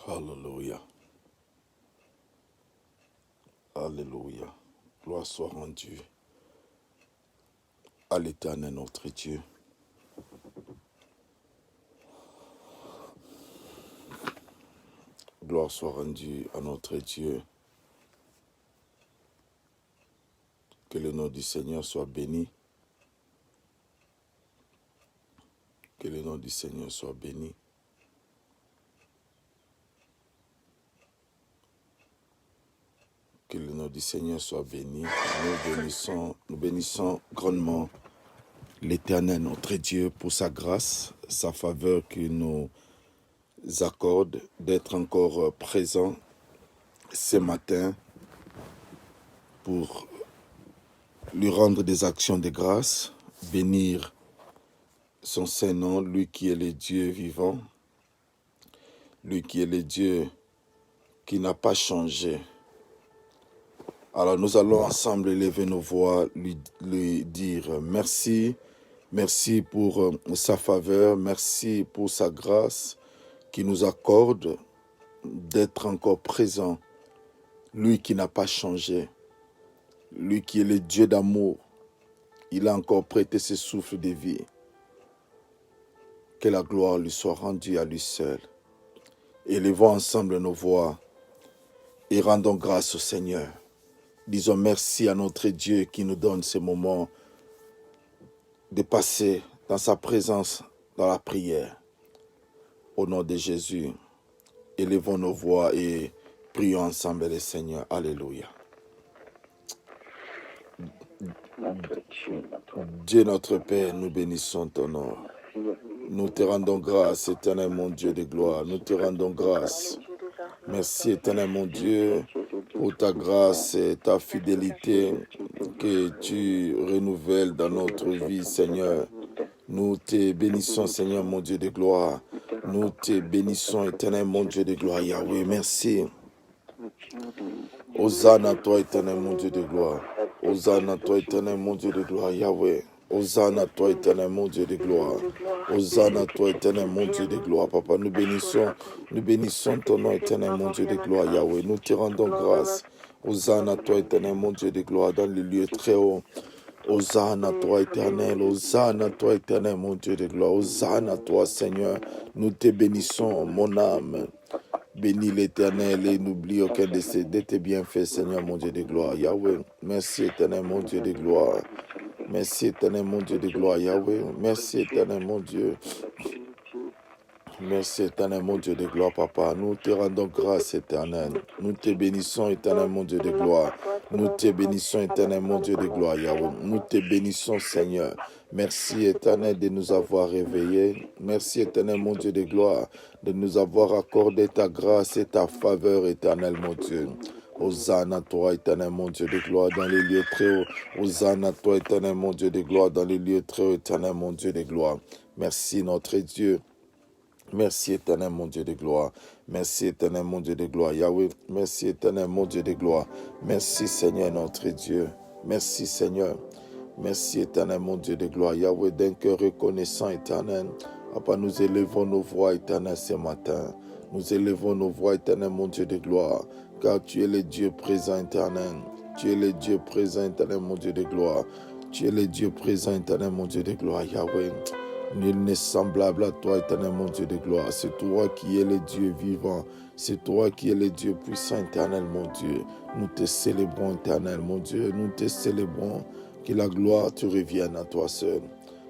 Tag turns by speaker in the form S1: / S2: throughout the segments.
S1: Alléluia. Alléluia. Gloire soit rendue à l'Éternel notre Dieu. Gloire soit rendue à notre Dieu. Que le nom du Seigneur soit béni. Que le nom du Seigneur soit béni. Que le nom du Seigneur soit béni. Nous bénissons grandement l'Éternel, notre Dieu, pour sa grâce, sa faveur qu'il nous accorde d'être encore présents ce matin pour lui rendre des actions de grâce, bénir son Saint-Nom, lui qui est le Dieu vivant, lui qui est le Dieu qui n'a pas changé. Alors nous allons ensemble élever nos voix, lui dire merci, merci pour sa faveur, merci pour sa grâce qui nous accorde d'être encore présent, lui qui n'a pas changé, lui qui est le Dieu d'amour, il a encore prêté ses souffles de vie. Que la gloire lui soit rendue à lui seul. Élevons ensemble nos voix et rendons grâce au Seigneur. Disons merci à notre Dieu qui nous donne ce moment de passer dans sa présence, dans la prière. Au nom de Jésus, élevons nos voix et prions ensemble le Seigneur. Alléluia. Dieu notre Père, nous bénissons ton nom. Nous te rendons grâce, éternel mon Dieu de gloire. Nous te rendons grâce. Merci, éternel mon Dieu, pour ta grâce et ta fidélité que tu renouvelles dans notre vie, Seigneur. Nous te bénissons, Seigneur, mon Dieu de gloire. Nous te bénissons, éternel, mon Dieu de gloire. Yahweh, merci. Hosanne à toi, éternel, mon Dieu de gloire. Hosanne à toi, éternel, mon Dieu de gloire. Yahweh. Hosanne à toi, éternel, mon Dieu de gloire. Hosanne à toi, éternel, mon Dieu de gloire. Papa, nous bénissons ton nom, éternel, mon Dieu de gloire. Yahweh, nous te rendons grâce. Hosanne à toi, éternel, mon Dieu de gloire, dans les lieux très hauts. Hosanne à toi, éternel. Hosanne à toi, éternel, mon Dieu de gloire. Hosanne à toi, Seigneur. Nous te bénissons, mon âme. Bénis l'Éternel et n'oublie aucun de tes bienfaits, Seigneur, mon Dieu de gloire. Yahweh, merci, éternel, mon Dieu de gloire. Merci, éternel, mon Dieu de gloire. Yahweh, merci, éternel, mon Dieu. Merci, éternel, mon Dieu de gloire, papa. Nous te rendons grâce, éternel. Nous te bénissons, éternel, mon Dieu de gloire. Nous te bénissons, éternel, mon Dieu de gloire, Yahweh. Nous te bénissons, Seigneur. Merci, éternel, de nous avoir réveillés. Merci, éternel, mon Dieu de gloire, de nous avoir accordé ta grâce et ta faveur, éternel, mon Dieu. Hosanne à toi, éternel, mon Dieu de gloire, dans les lieux très hauts. Hosanne à toi, éternel, mon Dieu de gloire, dans les lieux très hauts, éternel, mon Dieu de gloire. Merci, notre Dieu. Merci, éternel, mon Dieu de gloire. Merci, éternel, mon Dieu de gloire. Yahweh, merci, éternel, mon Dieu de gloire. Merci, Seigneur, notre Dieu. Merci, Seigneur. Merci, éternel, mon Dieu de gloire. Yahweh, d'un cœur reconnaissant, éternel. Papa, nous élevons nos voix, éternel, ce matin. Nous élevons nos voix, éternel, mon Dieu de gloire. Car tu es le Dieu présent, éternel. Tu es le Dieu présent, éternel, mon Dieu de gloire. Tu es le Dieu présent, éternel, mon Dieu de gloire. Yahweh. Nul n'est semblable à toi, éternel, mon Dieu de gloire. C'est toi qui es le Dieu vivant. C'est toi qui es le Dieu puissant, éternel, mon Dieu. Nous te célébrons, éternel, mon Dieu. Nous te célébrons. Que la gloire te revienne à toi seul.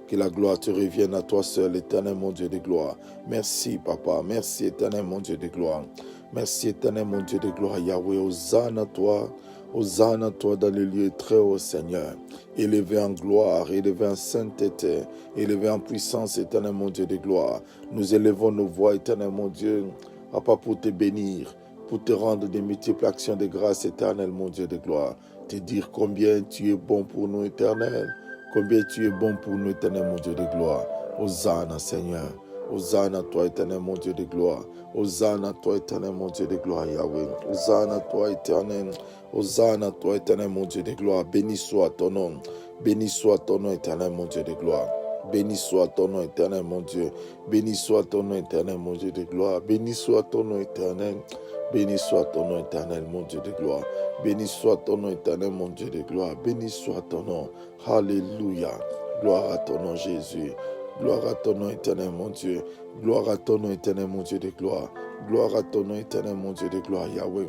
S1: Que la gloire te revienne à toi seul, éternel, mon Dieu de gloire. Merci, papa. Merci, éternel, mon Dieu de gloire. Merci, éternel, mon Dieu de gloire. Yahweh, hosanne à toi. Hosanne à toi dans le lieu très haut, Seigneur. Élevé en gloire, élevé en sainteté, élevé en puissance, éternel, mon Dieu de gloire. Nous élevons nos voix, éternel, mon Dieu, Papa, pour te bénir, pour te rendre des multiples actions de grâce, éternel, mon Dieu de gloire. Te dire combien tu es bon pour nous, éternel. Combien tu es bon pour nous, éternel, mon Dieu de gloire. Hosanne, Seigneur. Hosanne à toi, éternel, mon Dieu de gloire. Hosanne à toi, éternel, mon Dieu de gloire, Yahweh. Hosanne à toi, éternel. Hosanne à toi, éternel, mon Dieu de gloire. Béni soit ton nom. Béni soit ton nom, éternel, mon Dieu de gloire. Béni soit ton nom éternel, mon Dieu. Béni soit ton nom éternel, mon Dieu de gloire. Béni soit ton nom éternel. Béni soit ton nom éternel, mon Dieu de gloire. Béni soit ton nom éternel, mon Dieu de gloire. Béni soit ton nom. Alléluia. Gloire à ton nom, Jésus. Gloire à ton nom éternel, mon Dieu. Gloire à ton nom éternel, mon Dieu de gloire. Gloire à ton nom éternel, mon Dieu de gloire, Yahweh.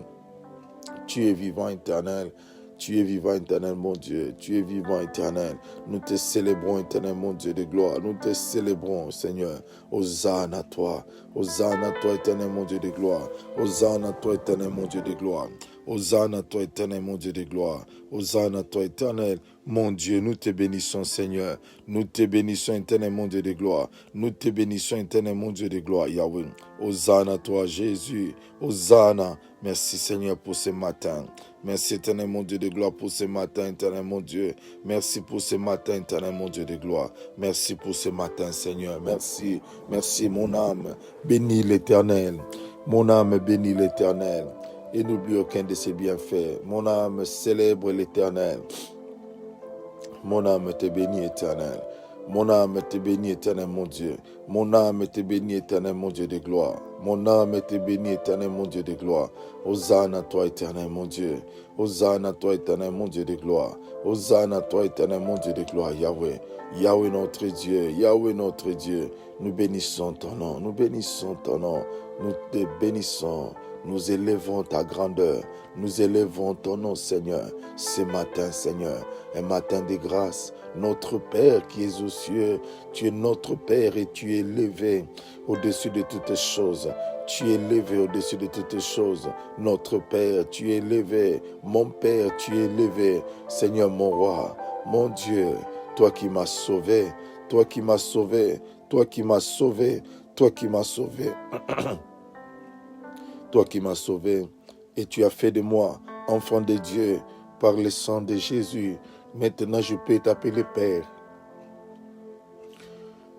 S1: Tu es vivant éternel. Tu es vivant éternel, mon Dieu. Tu es vivant éternel. Nous te célébrons éternel, mon Dieu de gloire. Nous te célébrons, Seigneur. Hosanna à toi. Hosanna à toi, éternel, mon Dieu de gloire. Hosanna à toi, éternel, mon Dieu de gloire. Hosanna à toi, éternel, mon Dieu de gloire. Hosanna à toi, éternel, mon Dieu. Nous te bénissons, Seigneur. Nous te bénissons, éternel, mon Dieu de gloire. Nous te bénissons, éternel, mon Dieu de gloire, Yahweh. Hosanna à toi, Jésus. Hosanna. Merci, Seigneur, pour ce matin. Merci, éternel, mon Dieu de gloire, pour ce matin, éternel, mon Dieu. Merci pour ce matin, éternel, mon Dieu de gloire. Merci pour ce matin, Seigneur. Merci. Merci, mon âme. Bénis l'Éternel. Mon âme bénit l'Éternel. Et n'oublie aucun de ses bienfaits. Mon âme célèbre l'Éternel. Mon âme te bénit, Éternel. Mon âme te bénit, Éternel, mon Dieu. Mon âme te bénit, Éternel, mon Dieu de gloire. Mon âme te bénit, Éternel, mon Dieu de gloire. Hosanna à toi, Éternel, mon Dieu. Hosanna à toi, Éternel, mon Dieu de gloire. Hosanna à toi, Éternel, mon Dieu de gloire, Yahweh. Yahweh notre Dieu, Yahweh notre Dieu. Nous bénissons ton nom, nous bénissons ton nom. Nous te bénissons. Nous élevons ta grandeur, nous élevons ton nom, Seigneur, ce matin, Seigneur, un matin de grâce. Notre Père qui es aux cieux, tu es notre Père et tu es élevé au-dessus de toutes choses. Tu es élevé au-dessus de toutes choses. Notre Père, tu es élevé. Mon Père, tu es élevé. Seigneur, mon roi, mon Dieu, toi qui m'as sauvé, toi qui m'as sauvé, toi qui m'as sauvé, toi qui m'as sauvé. Toi qui m'as sauvé, et tu as fait de moi enfant de Dieu par le sang de Jésus. Maintenant, je peux t'appeler Père.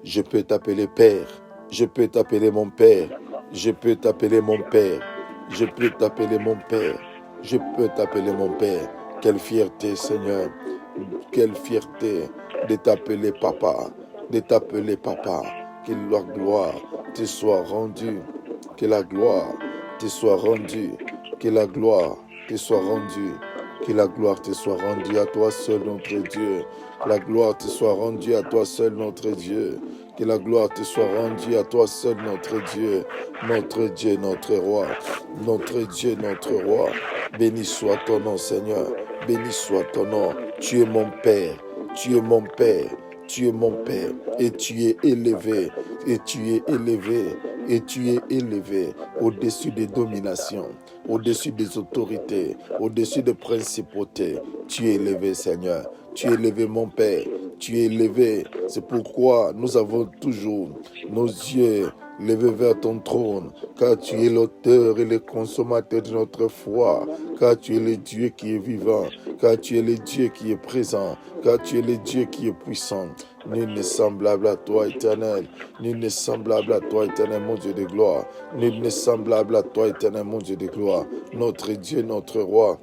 S1: Je peux t'appeler Père. Je peux t'appeler mon Père. Je peux t'appeler mon Père. Je peux t'appeler mon Père. Je peux t'appeler mon Père. Quelle fierté, Seigneur. Quelle fierté de t'appeler Papa. De t'appeler Papa. Que la gloire te soit rendue. Que la gloire te soit rendue, que la gloire te soit rendue, que la gloire te soit rendue à toi seul notre Dieu, que la gloire te soit rendue à toi seul notre Dieu, que la gloire te soit rendue à toi seul notre Dieu, notre roi, notre Dieu, notre roi. Béni soit ton nom, Seigneur, béni soit ton nom. Tu es mon Père, tu es mon Père. Tu es mon Père et tu es élevé, et tu es élevé, et tu es élevé au-dessus des dominations, au-dessus des autorités, au-dessus des principautés. Tu es élevé, Seigneur. Tu es élevé, mon Père. Tu es élevé. C'est pourquoi nous avons toujours nos yeux levés vers ton trône, car tu es l'auteur et le consommateur de notre foi, car tu es le Dieu qui est vivant, car tu es le Dieu qui est présent, car tu es le Dieu qui est puissant. Nul n'est semblable à toi, Éternel. Nul n'est semblable à toi, Éternel, mon Dieu de gloire. Nul n'est semblable à toi, Éternel, mon Dieu de gloire. Notre Dieu, notre roi.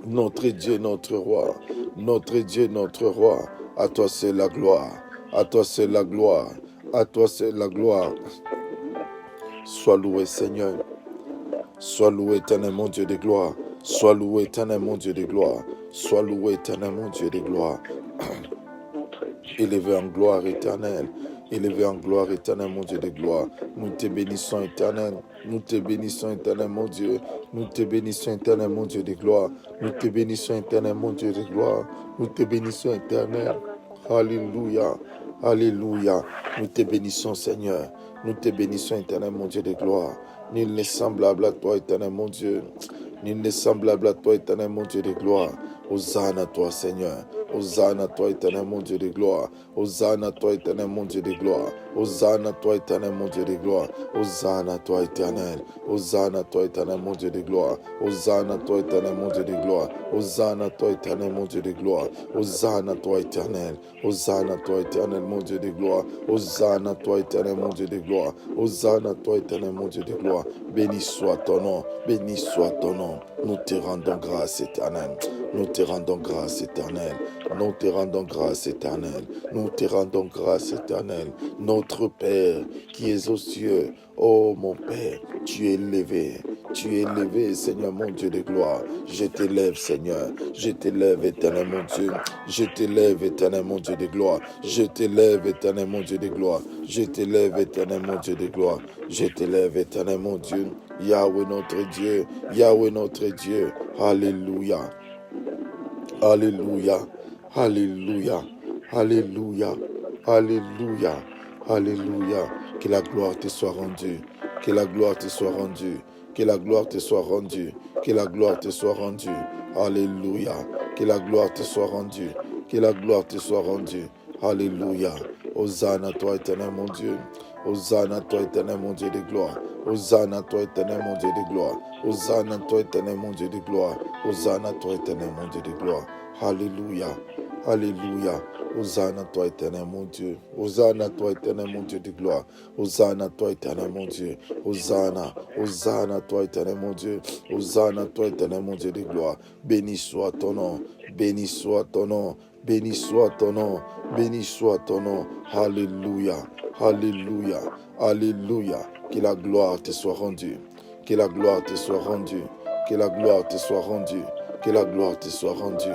S1: Notre Dieu, notre roi. Notre Dieu, notre roi. À toi c'est la gloire. À toi c'est la gloire. À toi c'est la gloire. Sois loué, Seigneur. Sois loué, Éternel, mon Dieu de gloire. Sois loué, Éternel, mon Dieu de gloire. Sois loué, Éternel, mon Dieu de gloire. Élevé en gloire éternelle. Élevé en gloire éternelle, mon Dieu de gloire. Nous te bénissons, éternel. Nous te bénissons, éternel, mon Dieu. Nous te bénissons, éternel, mon Dieu de gloire. Nous te bénissons, éternel, mon Dieu de gloire. Nous te bénissons, éternel. Alléluia. Alléluia. Nous te bénissons, Seigneur. Nous te bénissons, éternel, mon Dieu de gloire. Nul n'est semblable à toi, éternel, mon Dieu. Nul n'est semblable à toi, éternel, mon Dieu de gloire. Hosanna à toi, Seigneur. Hosanna à toi, éternel, mon Dieu de gloire. Hosanna à toi, éternel, mon Dieu de gloire. Hosanna à toi, éternel, mon Dieu de gloire. Hosanna à toi, éternel. Hosanna à toi, éternel, mon Dieu de gloire. Hosanna à toi, éternel, mon Dieu de gloire. Hosanna à toi, éternel, mon Dieu de gloire. Hosanna à toi, éternel. Hosanna à toi, éternel, mon Dieu de gloire. Hosanna à toi, éternel, mon Dieu de gloire. Hosanna à toi, éternel, mon Dieu de gloire. Béni soit ton nom. Béni soit ton nom. Nous te rendons grâce, éternel. Nous te rendons grâce, éternel. Nous te rendons grâce, Éternel. Nous te rendons grâce, Éternel. Notre Père qui es aux cieux. Oh mon Père, tu es élevé. Tu es élevé, Seigneur mon Dieu de gloire. Je t'élève, Seigneur. Je t'élève, Éternel mon Dieu. Je t'élève, Éternel mon Dieu de gloire. Je t'élève, Éternel mon Dieu de gloire. Je t'élève, Éternel mon Dieu de gloire. Je t'élève, Éternel mon Dieu. Yahweh notre Dieu. Yahweh notre Dieu. Alléluia. Alléluia. Alléluia. Alléluia. Alléluia. Alléluia. Que la gloire te soit rendue. Que la gloire te soit rendue. Que la gloire te soit rendue. Que la gloire te soit rendue. Alléluia. Que la gloire te soit rendue. Que la gloire te soit rendue. Alléluia. Hosanna à toi, éternel mon Dieu. Hosanna à toi, éternel mon Dieu de gloire. Hosanna à toi, éternel mon Dieu de gloire. Hosanna à toi, éternel mon Dieu de gloire. Hosanna à toi, éternel mon Dieu de gloire. Alléluia. Alléluia. Hosanna à toi, éternel mon Dieu. Hosanna à toi, éternel mon Dieu de gloire. Hosanna à toi, éternel mon Dieu. Hosanna. Hosanna à toi, éternel mon Dieu. Hosanna à toi, éternel mon Dieu de gloire. Béni soit ton nom. Béni soit ton nom. Béni soit ton nom. Béni soit ton nom. Alléluia. Alléluia. Alléluia. Que la gloire te soit rendue. Que la gloire te soit rendue. Que la gloire te soit rendue. Que la gloire te soit rendue.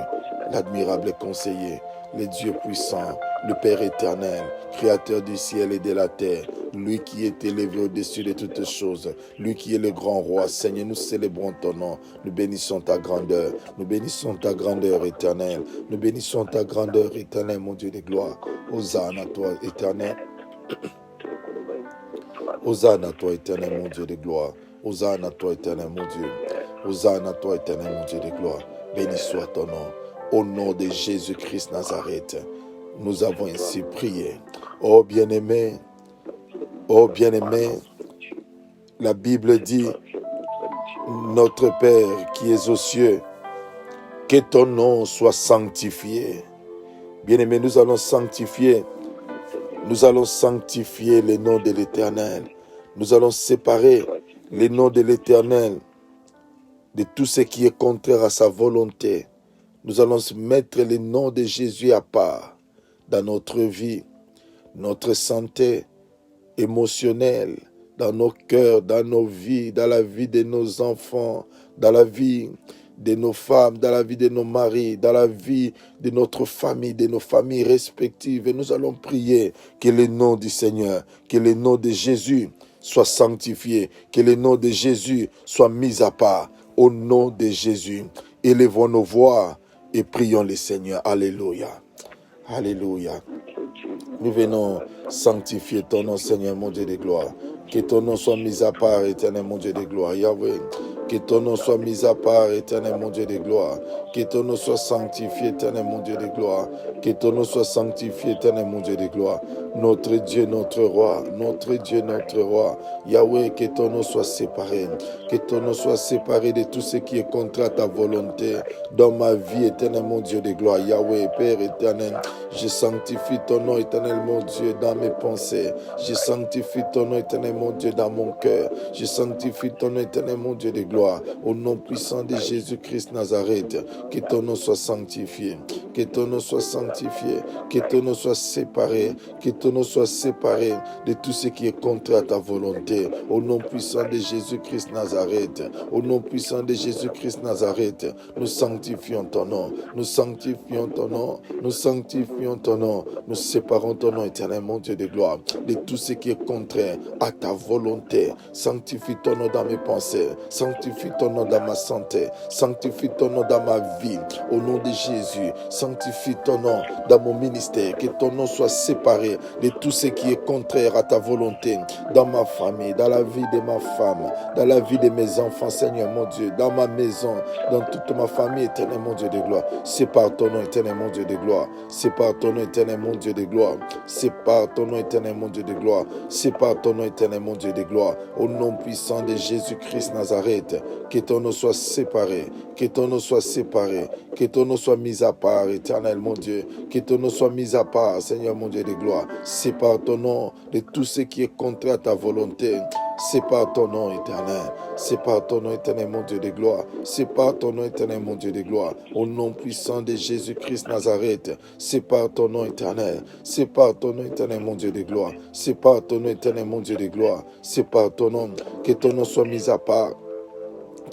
S1: L'admirable conseiller, le Dieu puissant, le Père éternel, créateur du ciel et de la terre, lui qui est élevé au-dessus de toutes choses, lui qui est le grand roi. Seigneur, nous célébrons ton nom, nous bénissons ta grandeur, nous bénissons ta grandeur éternelle, nous bénissons ta grandeur éternelle, mon Dieu de gloire. Hosanna à toi, éternel. Hosanna à toi, éternel, mon Dieu de gloire. Hosanna à toi, éternel, mon Dieu. Hosanna à toi, éternel, mon Dieu de gloire. Béni soit ton nom. Au nom de Jésus-Christ Nazareth, nous avons ainsi prié. Oh bien-aimé, la Bible dit, notre Père qui es aux cieux, que ton nom soit sanctifié. Bien-aimé, nous allons sanctifier le nom de l'Éternel. Nous allons séparer le nom de l'Éternel de tout ce qui est contraire à sa volonté. Nous allons mettre le nom de Jésus à part dans notre vie, notre santé émotionnelle, dans nos cœurs, dans nos vies, dans la vie de nos enfants, dans la vie de nos femmes, dans la vie de nos maris, dans la vie de notre famille, de nos familles respectives. Et nous allons prier que le nom du Seigneur, que le nom de Jésus soit sanctifié, que le nom de Jésus soit mis à part. Au nom de Jésus, élevons nos voix et prions le Seigneur. Alléluia. Alléluia. Nous venons sanctifier ton nom, Seigneur, mon Dieu de gloire. Que ton nom soit mis à part, éternel, mon Dieu de gloire. Yahweh, que ton nom soit mis à part, éternel, mon Dieu de gloire. Que ton nom soit sanctifié, éternel, mon Dieu de gloire. Que ton nom soit sanctifié, éternel, mon Dieu de gloire. Notre Dieu, notre roi, notre Dieu, notre roi. Yahweh, que ton nom soit séparé. Que ton nom soit séparé de tout ce qui est contre à ta volonté dans ma vie, éternel, mon Dieu de gloire. Yahweh, Père éternel, je sanctifie ton nom, éternel, mon Dieu, dans mes pensées. Je sanctifie ton nom, éternel, mon Dieu, dans mon cœur. Je sanctifie ton nom, éternel, mon Dieu de gloire. Au nom puissant de Jésus-Christ Nazareth, que ton nom soit sanctifié. Que ton nom soit sanctifié. Que ton nom soit séparé. Que ton nom soit séparé de tout ce qui est contraire à ta volonté. Au nom puissant de Jésus-Christ Nazareth. Au nom puissant de Jésus-Christ Nazareth, nous sanctifions ton nom. Nous sanctifions ton nom. Nous sanctifions ton nom. Nous séparons ton nom, éternel, mon Dieu de gloire, de tout ce qui est contraire à ta volonté. Sanctifie ton nom dans mes pensées. Sanctifie ton nom dans ma santé. Sanctifie ton nom dans ma vie. Au nom de Jésus, sanctifie ton nom dans mon ministère. Que ton nom soit séparé de tout ce qui est contraire à ta volonté dans ma famille, dans la vie de ma femme, dans la vie de mes enfants, Seigneur mon Dieu, dans ma maison, dans toute ma famille, éternel mon Dieu de gloire. Sépare ton nom, éternel mon Dieu de gloire. Sépare ton nom, éternel mon Dieu de gloire. Sépare ton nom, éternel mon Dieu de gloire. Sépare ton nom, éternel mon Dieu de gloire. Au nom puissant de Jésus-Christ Nazareth, que ton nom soit séparé, que ton nom soit séparé, que ton nom soit mis à part, éternel mon Dieu, que ton nom soit mis à part, Seigneur mon Dieu de gloire. Sépare ton nom de tout ce qui est contraire à ta volonté C'est par ton nom éternel. C'est par ton nom éternel, mon Dieu de gloire. C'est par ton nom éternel, mon Dieu de gloire. Au nom puissant de Jésus-Christ Nazareth. C'est par ton nom éternel. C'est par ton nom éternel, mon Dieu de gloire. C'est par ton nom éternel, mon Dieu de gloire. C'est par ton nom. Que ton nom soit mis à part.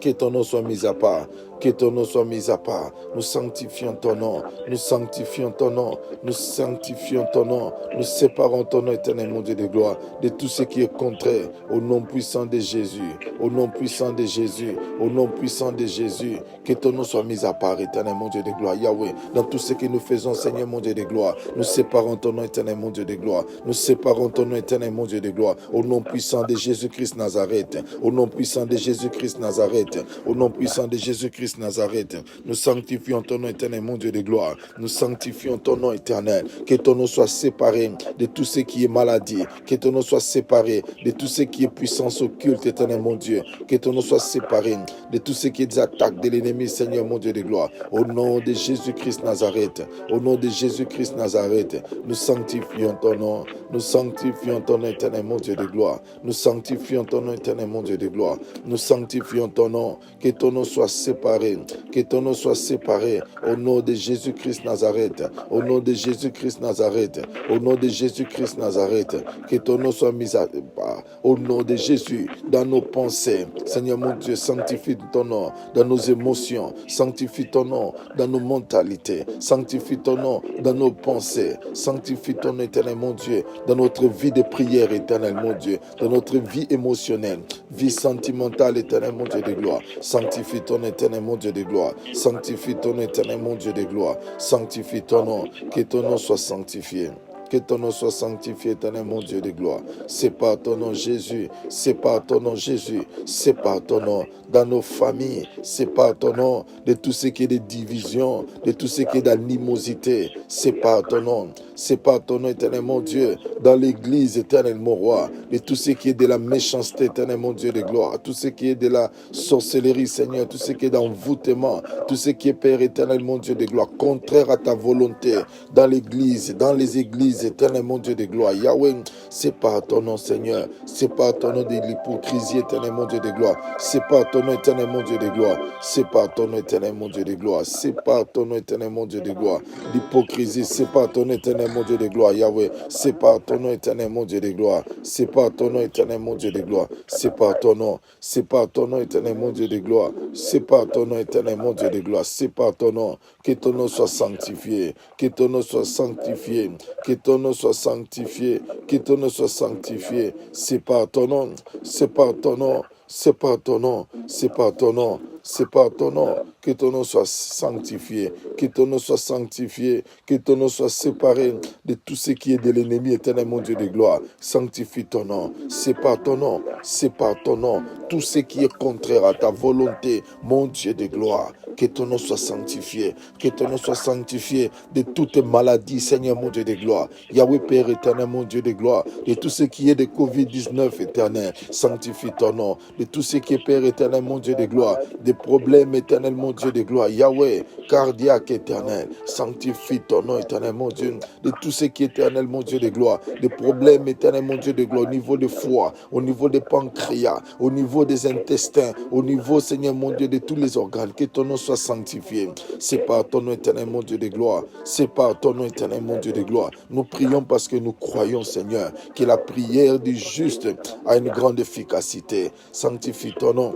S1: Que ton nom soit mis à part. Que ton nom soit mis à part. Nous sanctifions ton nom. Nous sanctifions ton nom. Nous sanctifions ton nom. Nous séparons ton nom éternel, mon Dieu de gloire, de tout ce qui est contraire au nom puissant de Jésus. Au nom puissant de Jésus. Au nom puissant de Jésus. Que ton nom soit mis à part, éternel, mon Dieu de gloire. Yahweh, dans tout ce que nous faisons, Seigneur, mon Dieu de gloire, nous séparons ton nom éternel, mon Dieu de gloire. Nous séparons ton nom éternel, mon Dieu de gloire. Au nom puissant de Jésus-Christ Nazareth. Au nom puissant de Jésus-Christ Nazareth. Au nom puissant de Jésus-Christ Nazareth, nous sanctifions ton nom éternel, mon Dieu de gloire. Nous sanctifions ton nom éternel. Que ton nom soit séparé de tout ce qui est maladie. Que ton nom soit séparé de tout ce qui est puissance occulte, éternel, mon Dieu. Que ton nom soit séparé de tout ce qui est des attaques de l'ennemi, Seigneur, mon Dieu de gloire. Au nom de Jésus-Christ Nazareth. Au nom de Jésus-Christ Nazareth, nous sanctifions ton nom. Nous sanctifions ton nom éternel, mon Dieu de gloire. Nous sanctifions ton nom éternel, mon Dieu de gloire. Nous sanctifions ton nom. Que ton nom soit séparé. Que ton nom soit séparé. Au nom de Jésus-Christ Nazareth. Au nom de Jésus-Christ Nazareth. Au nom de Jésus-Christ Nazareth. Que ton nom soit mis à part. Au nom de Jésus. Dans nos pensées. Seigneur mon Dieu, sanctifie ton nom. Dans nos émotions. Sanctifie ton nom. Dans nos mentalités. Sanctifie ton nom. Dans nos pensées. Sanctifie ton nom, éternel mon Dieu. Dans notre vie de prière, éternel mon Dieu. Dans notre vie émotionnelle. Vie sentimentale, éternel mon Dieu de gloire. Sanctifie ton éternel, mon Dieu de gloire. Sanctifie ton éternel, mon Dieu de gloire. Sanctifie ton nom. Que ton nom soit sanctifié. Que ton nom soit sanctifié, éternel, mon Dieu de gloire. C'est par ton nom, Jésus. C'est par ton nom, Jésus. C'est par ton nom. Dans nos familles, c'est par ton nom. De tout ce qui est de division, de tout ce qui est d'animosité, c'est par ton nom. C'est par ton nom, éternel, mon Dieu. Dans l'église, éternel, mon roi. De tout ce qui est de la méchanceté, éternel, mon Dieu de gloire. Tout ce qui est de la sorcellerie, Seigneur. Tout ce qui est d'envoûtement. Tout ce qui est, Père éternel, mon Dieu de gloire. Contraire à ta volonté. Dans l'église, dans les églises, éternel, mon Dieu de gloire. Yahweh, c'est par ton nom, Seigneur. C'est par ton nom de l'hypocrisie, éternel, mon Dieu de gloire. C'est par ton nom, éternel, mon Dieu de gloire. C'est par ton nom, éternel, mon Dieu de gloire. C'est par ton nom, éternel, mon Dieu de gloire. L'hypocrisie, c'est par ton nom, éternel, mon Dieu de gloire. Yahweh, c'est par ton nom, éternel, mon Dieu de gloire. C'est par ton nom, éternel, mon Dieu de gloire. C'est par ton nom. C'est par ton nom, éternel, mon Dieu de gloire. C'est par ton nom, éternel, mon Dieu de gloire. C'est par ton nom. Que ton nom soit sanctifié. Que ton nom soit sanctifié. Que ton nom soit sanctifié. Que ton nom soit sanctifié. C'est par ton nom. C'est par ton nom. C'est par ton nom. C'est par ton nom. C'est par ton nom. Que ton nom soit sanctifié. Que ton nom soit sanctifié. Que ton nom soit séparé de tout ce qui est de l'ennemi, éternel, mon Dieu de gloire. Sanctifie ton nom. C'est par ton nom. C'est par ton nom. Tout ce qui est contraire à ta volonté, mon Dieu de gloire. Que ton nom soit sanctifié. Que ton nom soit sanctifié de toute maladie, Seigneur, mon Dieu de gloire. Yahweh, Père éternel, mon Dieu de gloire. De tout ce qui est de Covid-19, éternel. Sanctifie ton nom. De tout ce qui est, Père éternel, mon Dieu de gloire. Des problèmes, éternel, mon Dieu de gloire. Yahweh, cardiaque, éternel. Sanctifie ton nom, éternel, mon Dieu. De tout ce qui est, éternel, mon Dieu de gloire. Des problèmes, éternel, mon Dieu de gloire. Au niveau des foie, au niveau des pancréas, au niveau des intestins, au niveau, Seigneur, mon Dieu, de tous les organes. Que ton nom soit sanctifié. C'est par ton nom, éternel, mon Dieu de gloire. C'est par ton nom, éternel, mon Dieu de gloire. Nous prions parce que nous croyons, Seigneur, que la prière du juste a une grande efficacité. Sanctifie ton nom.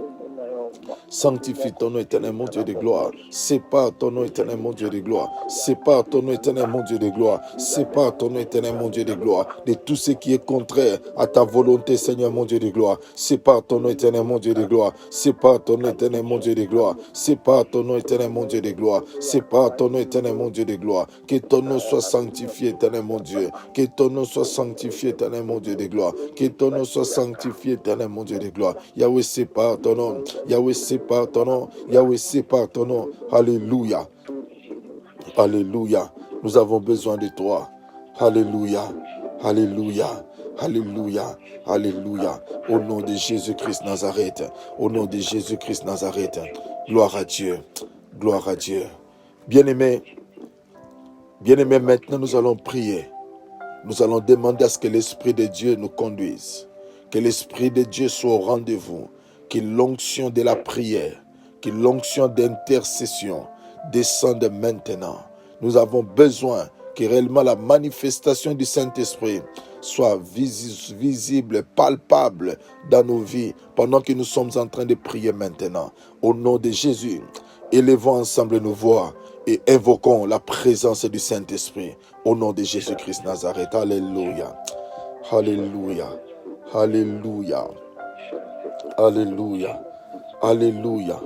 S1: Sanctifie ton nom, éternel, mon Dieu de gloire. C'est par ton nom, éternel, mon Dieu de gloire. C'est par ton nom, éternel, mon Dieu de gloire. C'est par ton nom, éternel, mon Dieu de gloire. De tout ce qui est contraire à ta volonté, Seigneur, mon Dieu de gloire. C'est par ton nom, éternel, mon Dieu de gloire. C'est par ton nom, éternel, mon Dieu de gloire. C'est par ton nom, éternel, mon Dieu de gloire. C'est par ton nom, éternel, mon Dieu de gloire. Que ton nom soit sanctifié, éternel, mon Dieu. Que ton nom soit sanctifié, éternel, mon Dieu de gloire. Que ton nom soit sanctifié, éternel, mon Dieu de gloire. Yahweh, c'est par ton nom. Yahweh, c'est par ton nom. Yahweh, c'est par ton nom. Alléluia. Alléluia. Nous avons besoin de toi. Alléluia. Alléluia. Alléluia. Alléluia. Au nom de Jésus-Christ Nazareth. Au nom de Jésus-Christ Nazareth. Gloire à Dieu. Gloire à Dieu. Bien-aimés, maintenant nous allons prier. Nous allons demander à ce que l'Esprit de Dieu nous conduise. Que l'Esprit de Dieu soit au rendez-vous. Que l'onction de la prière, que l'onction d'intercession descende maintenant. Nous avons besoin que réellement la manifestation du Saint-Esprit soit visible, palpable dans nos vies pendant que nous sommes en train de prier maintenant. Au nom de Jésus, élevons ensemble nos voix et invoquons la présence du Saint-Esprit. Au nom de Jésus-Christ Nazareth. Alléluia. Alléluia. Alléluia. Alléluia. Alléluia.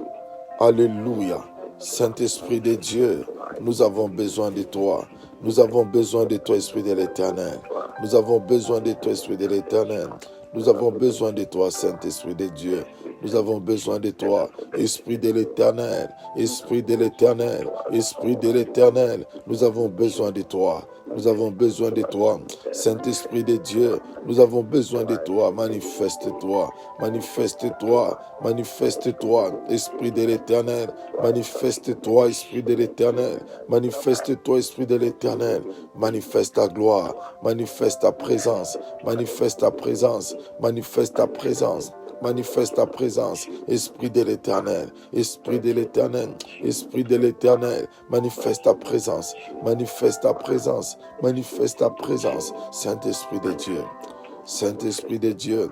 S1: Alléluia. Saint-Esprit de Dieu, nous avons besoin de toi. Nous avons besoin de toi, Esprit de l'Éternel. Nous avons besoin de toi, Esprit de l'Éternel. Nous avons besoin de toi, Saint-Esprit de Dieu. Nous avons besoin de toi, Esprit de l'Éternel. Esprit de l'Éternel. Esprit de l'Éternel. Nous avons besoin de toi. Nous avons besoin de toi, Saint-Esprit de Dieu. Nous avons besoin de toi. Manifeste-toi. Manifeste-toi. Manifeste-toi, Esprit de l'Éternel. Manifeste-toi, Esprit de l'Éternel. Manifeste-toi, Esprit de l'Éternel. Manifeste ta gloire. Manifeste ta présence. Manifeste ta présence. Manifeste ta présence. Manifeste ta présence, Esprit de l'Éternel, Esprit de l'Éternel, Esprit de l'Éternel, manifeste ta présence, manifeste ta présence, manifeste ta présence, Saint-Esprit de Dieu, Saint-Esprit de Dieu,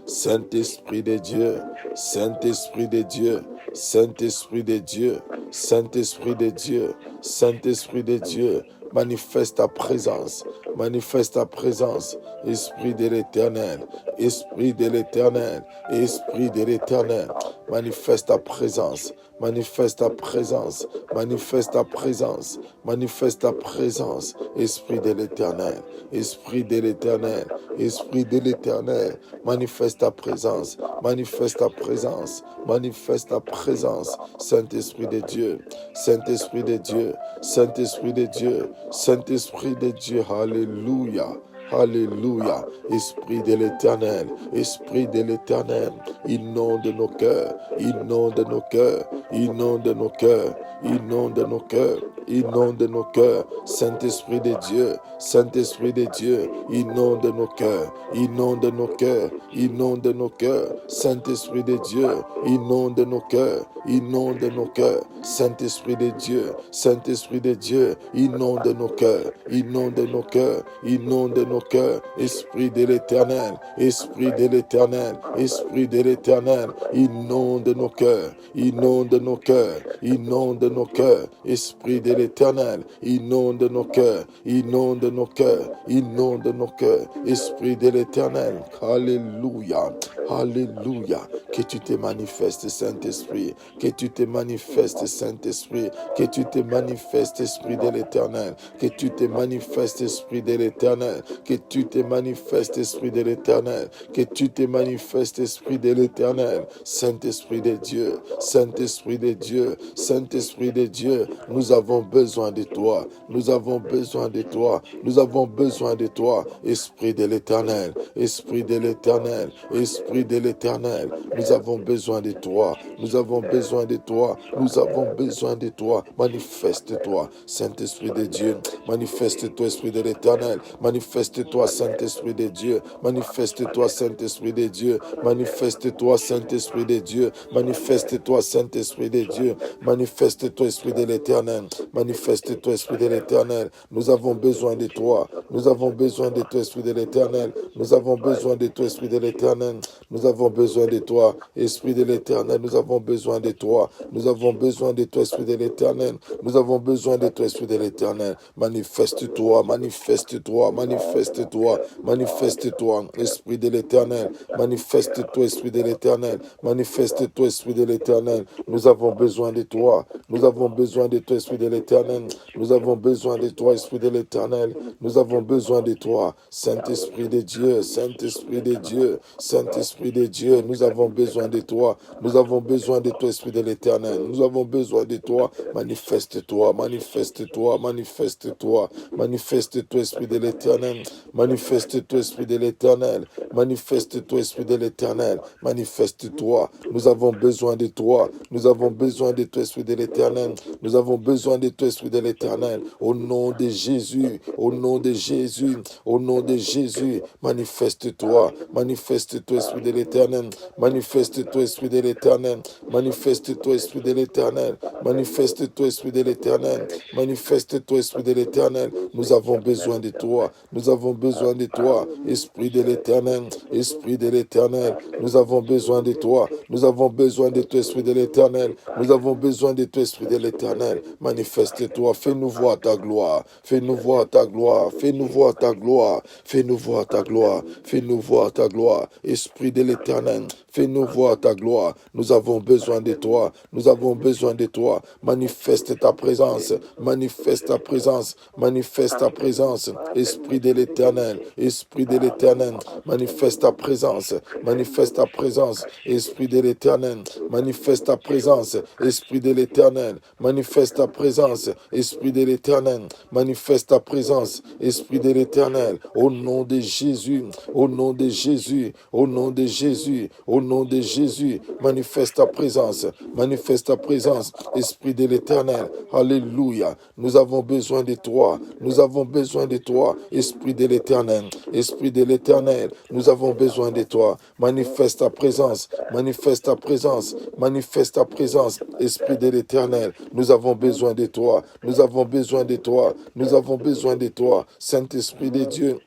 S1: Saint-Esprit de Dieu, Saint-Esprit de Dieu, Saint-Esprit de Dieu, Saint-Esprit de Dieu, Saint-Esprit de Dieu, manifeste ta présence, manifeste ta présence, Esprit de l'Éternel, Esprit de l'Éternel, Esprit de l'Éternel, manifeste ta présence, manifeste ta présence, manifeste ta présence, manifeste ta présence, Esprit de l'Éternel, Esprit de l'Éternel, Esprit de l'Éternel, manifeste ta présence, manifeste ta présence, manifeste ta présence, Saint-Esprit de Dieu, Saint-Esprit de Dieu, Saint-Esprit de Dieu, Saint-Esprit de Dieu, alléluia. Alléluia, Esprit de l'Éternel, Esprit de l'Éternel, inonde nos cœurs, inonde nos cœurs, inonde nos cœurs, inonde nos cœurs, inonde nos cœurs, Saint-Esprit de Dieu, Saint-Esprit de Dieu, inonde nos cœurs, inonde nos cœurs, inonde nos cœurs, Saint-Esprit de Dieu, inonde nos cœurs, inonde nos cœurs, Saint-Esprit de Dieu, Saint-Esprit de Dieu, inonde nos cœurs, inonde nos cœurs, inonde nos cœurs, Esprit de l'Éternel, Esprit de l'Éternel, Esprit de l'Éternel, inonde nos cœurs, inonde nos cœurs, inonde nos cœurs, Esprit de l'Éternel, inonde nos cœurs, inonde nos cœurs, inonde nos cœurs, Esprit de l'Éternel, alléluia, alléluia, que tu te manifestes, Saint-Esprit, que tu te manifestes, Saint-Esprit, que tu te manifestes, Esprit de l'Éternel, que tu te manifestes, Esprit de l'Éternel, que tu te manifestes, Esprit de l'Éternel, que tu te manifestes, Esprit de l'Éternel, Saint-Esprit de Dieu, Saint-Esprit de Dieu, Saint-Esprit de Dieu, nous avons besoin de toi, nous avons besoin de toi, nous avons besoin de toi, Esprit de l'Éternel, Esprit de l'Éternel, Esprit de l'Éternel, nous avons besoin de toi, nous avons besoin de toi, nous avons besoin de toi, manifeste-toi, Saint-Esprit de Dieu, manifeste-toi, Esprit de l'Éternel, manifeste-toi, Saint-Esprit de Dieu, manifeste-toi, Saint-Esprit de Dieu, manifeste-toi, Saint-Esprit de Dieu, manifeste-toi, Saint-Esprit de Dieu, manifeste-toi, Esprit de l'Éternel, manifeste-toi, Esprit de l'Éternel, nous avons besoin de toi, nous avons besoin de toi, Esprit de l'Éternel, nous avons besoin de toi, Esprit de l'Éternel, nous avons besoin de toi, Esprit de l'Éternel, nous avons besoin de toi, nous avons besoin de toi, Esprit de l'Éternel, nous avons besoin de toi, Esprit de l'Éternel, manifeste-toi, manifeste-toi, manifeste-toi, manifeste-toi, Esprit de l'Éternel, manifeste-toi, Esprit de l'Éternel, manifeste-toi, Esprit de l'Éternel, nous avons besoin de toi, nous avons besoin de toi, Esprit de l'Éternel, nous avons besoin de toi, Esprit de l'Éternel, nous avons besoin de toi, Saint-Esprit de Dieu, Saint-Esprit de Dieu, Saint-Esprit de Dieu, nous avons besoin de toi, nous avons besoin de toi, Esprit de l'Éternel, nous avons besoin de toi, manifeste-toi, manifeste-toi, manifeste-toi, manifeste-toi, Esprit de l'Éternel, manifeste-toi, Esprit de l'Éternel, manifeste-toi, Esprit de l'Éternel, manifeste-toi, nous avons besoin de toi, nous avons besoin de toi, Esprit de l'Éternel, nous avons besoin de toi, Esprit de l'Éternel, au nom de Jésus, au nom de Jésus, au nom de Jésus, manifeste-toi, manifeste-toi, Esprit de l'Éternel, manifeste-toi, Esprit de l'Éternel, manifeste-toi, Esprit de l'Éternel, manifeste-toi, Esprit de l'Éternel, manifeste-toi, Esprit de l'Éternel, nous avons besoin de toi, nous avons besoin de toi, Esprit de l'Éternel, Esprit de l'Éternel, nous avons besoin de toi, nous avons besoin de toi, Esprit de l'Éternel, nous avons besoin de toi, Esprit de l'Éternel, manifeste-toi, fais-nous voir ta gloire, fais-nous voir ta gloire, fais-nous voir ta gloire, fais-nous voir ta gloire, fais-nous voir ta gloire, Esprit de l'Éternel, fais-nous voir ta gloire, nous avons besoin de toi, nous avons besoin de toi, manifeste ta présence, manifeste ta présence, manifeste ta présence, Esprit de l'Éternel, Esprit de l'Éternel, manifeste ta présence, manifeste ta présence, Esprit de l'Éternel, manifeste ta présence, Esprit de l'Éternel, manifeste ta présence, Esprit de l'Éternel, manifeste ta présence, Esprit de l'Éternel, au nom de Jésus, au nom de Jésus, au nom de Jésus, au nom de Jésus, manifeste ta présence, manifeste ta présence, Esprit de l'Éternel, alléluia, nous avons besoin de toi, nous avons besoin de toi, Esprit de l'Éternel, Esprit de l'Éternel, nous avons besoin de toi, manifeste ta présence, manifeste ta présence, manifeste ta présence, Esprit de l'Éternel, nous avons besoin de toi, nous avons besoin de toi, nous avons besoin de toi, Saint-Esprit de Dieu.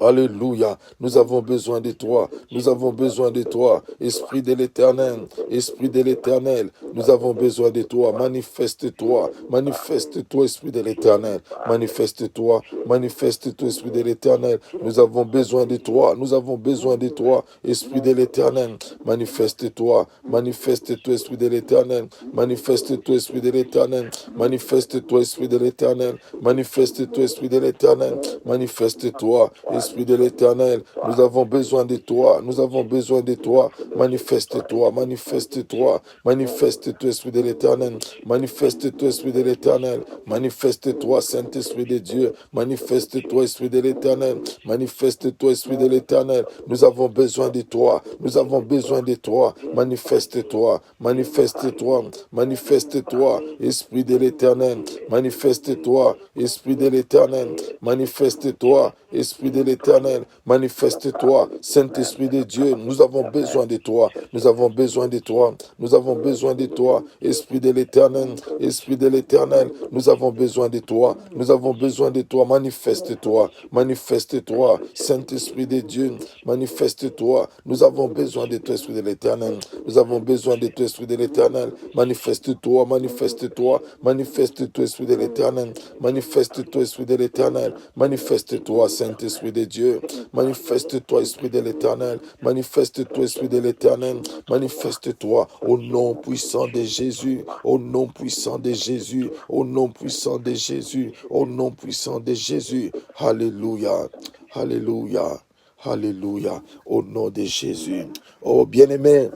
S1: Alléluia, nous avons besoin de toi, nous avons besoin de toi, Esprit de l'Éternel, Esprit de l'Éternel, nous avons besoin de toi, manifeste-toi, manifeste-toi, Esprit de l'Éternel, manifeste-toi, manifeste-toi, Esprit de l'Éternel, nous avons besoin de toi, nous avons besoin de toi, Esprit de l'Éternel, manifeste-toi, manifeste-toi, Esprit de l'Éternel, manifeste-toi, Esprit de l'Éternel, manifeste-toi, Esprit de l'Éternel, manifeste-toi, Esprit de l'Éternel, manifeste-toi, Esprit de l'Éternel, nous avons besoin de toi, nous avons besoin de toi, manifeste-toi, manifeste-toi, manifeste-toi, Esprit de l'Éternel, manifeste-toi, Esprit de l'Éternel, manifeste-toi, Saint-Esprit de Dieu, manifeste-toi, Esprit de l'Éternel, manifeste-toi, Esprit de l'Éternel, nous avons besoin de toi, nous avons besoin de toi, manifeste-toi, manifeste-toi, manifeste-toi, Esprit de l'Éternel, manifeste-toi, Esprit de l'Éternel, manifeste-toi, Esprit de l'Éternel, manifeste-toi, Saint-Esprit de Dieu, nous avons besoin de toi, nous avons besoin de toi, nous avons besoin de toi, Esprit de l'Éternel, Esprit de l'Éternel, nous avons besoin de toi, nous avons besoin de toi, manifeste-toi, manifeste-toi, Saint-Esprit de Dieu, manifeste-toi, nous avons besoin de toi, Esprit de l'Éternel, nous avons besoin de toi, Esprit de l'Éternel, manifeste-toi, manifeste-toi, manifeste-toi, Esprit de l'Éternel, manifeste-toi, Esprit de l'Éternel, manifeste-toi, Saint-Esprit de Dieu, manifeste-toi, Esprit de l'Éternel, manifeste-toi, Esprit de l'Éternel, manifeste-toi au nom puissant de Jésus, au nom puissant de Jésus, au nom puissant de Jésus, au nom puissant de Jésus. Alléluia, alléluia, alléluia, au nom de Jésus. Oh bien-aimés,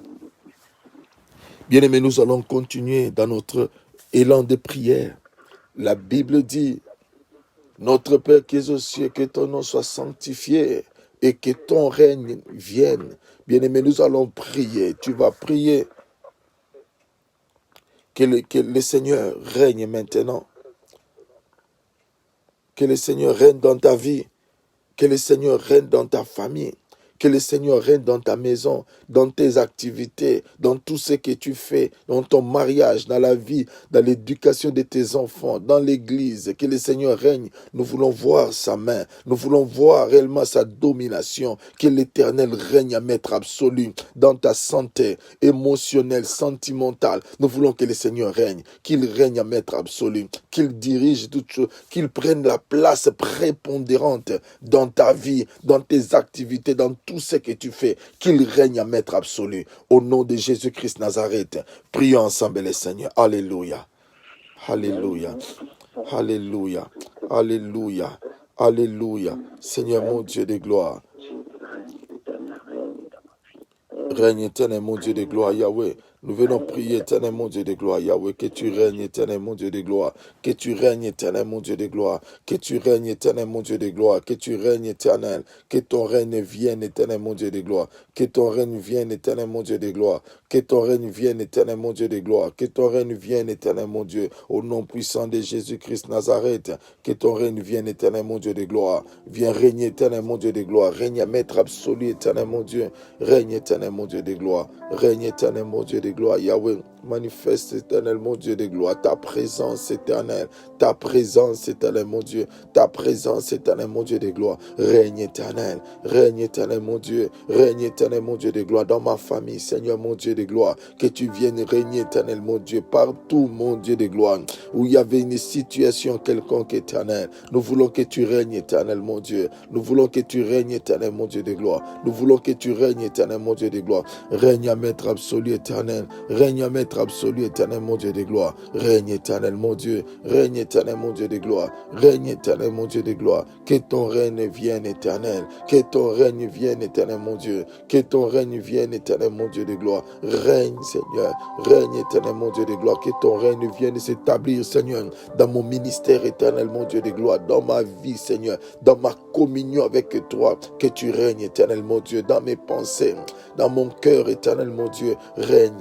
S1: bien-aimés, nous allons continuer dans notre élan de prière. La Bible dit, notre Père qui es aux cieux, que ton nom soit sanctifié et que ton règne vienne. Bien-aimé, nous allons prier. Tu vas prier que le Seigneur règne maintenant. Que le Seigneur règne dans ta vie. Que le Seigneur règne dans ta famille. Que le Seigneur règne dans ta maison, dans tes activités, dans tout ce que tu fais, dans ton mariage, dans la vie, dans l'éducation de tes enfants, dans l'église. Que le Seigneur règne. Nous voulons voir sa main. Nous voulons voir réellement sa domination. Que l'Éternel règne à maître absolu dans ta santé émotionnelle, sentimentale. Nous voulons que le Seigneur règne. Qu'il règne à maître absolu. Qu'il dirige toutes choses. Qu'il prenne la place prépondérante dans ta vie, dans tes activités, dans tout ce que tu fais, qu'il règne à maître absolu. Au nom de Jésus-Christ Nazareth, prions ensemble le Seigneur. Alléluia. Alléluia. Alléluia. Alléluia. Alléluia. Seigneur mon Dieu de gloire. Règne éternel, mon Dieu de gloire, Yahweh. Nous venons prier, éternel mon Dieu de gloire, Yahweh, que tu règnes, éternel mon Dieu de gloire, que tu règnes, éternel mon Dieu de gloire, que tu règnes, éternel mon Dieu de gloire, que tu règnes, éternel, que ton règne vienne, éternel mon Dieu de gloire, que ton règne vienne, éternel mon Dieu de gloire, que ton règne vienne, éternel mon Dieu de gloire, que ton règne vienne, éternel mon Dieu, au nom puissant de Jésus-Christ Nazareth, que ton règne vienne, éternel mon Dieu de gloire, viens régner, éternel mon Dieu de gloire, règne à maître absolu, éternel mon Dieu, règne, éternel mon Dieu de gloire, règne, éternel mon Dieu de gloire, Yahweh, manifeste, éternel mon Dieu de gloire, ta présence éternelle, mon Dieu, ta présence éternelle, mon Dieu de gloire, règne, éternel mon Dieu, règne, éternel mon Dieu de gloire, dans ma famille, Seigneur mon Dieu de gloire, que tu viennes régner, éternel mon Dieu, partout, mon Dieu de gloire, où il y avait une situation quelconque, éternel, nous voulons que tu règnes, éternel mon Dieu, nous voulons que tu règnes, éternel mon Dieu de gloire, nous voulons que tu règnes, éternel mon Dieu de gloire, règne à maître absolu, éternel, règne à maître absolu, éternel mon Dieu de gloire, règne, éternel mon Dieu, règne, éternel mon Dieu de gloire, règne, éternel mon Dieu de gloire, que ton règne vienne, éternel, que ton règne vienne, éternel mon Dieu, que ton règne vienne, éternel mon Dieu de gloire, règne, Seigneur, règne, éternel mon Dieu de gloire, que ton règne vienne s'établir, Seigneur, dans mon ministère, éternel mon Dieu de gloire, dans ma vie, Seigneur, dans ma communion avec toi, que tu règnes, éternel mon Dieu, dans mes pensées, dans mon cœur, éternel mon Dieu, règne,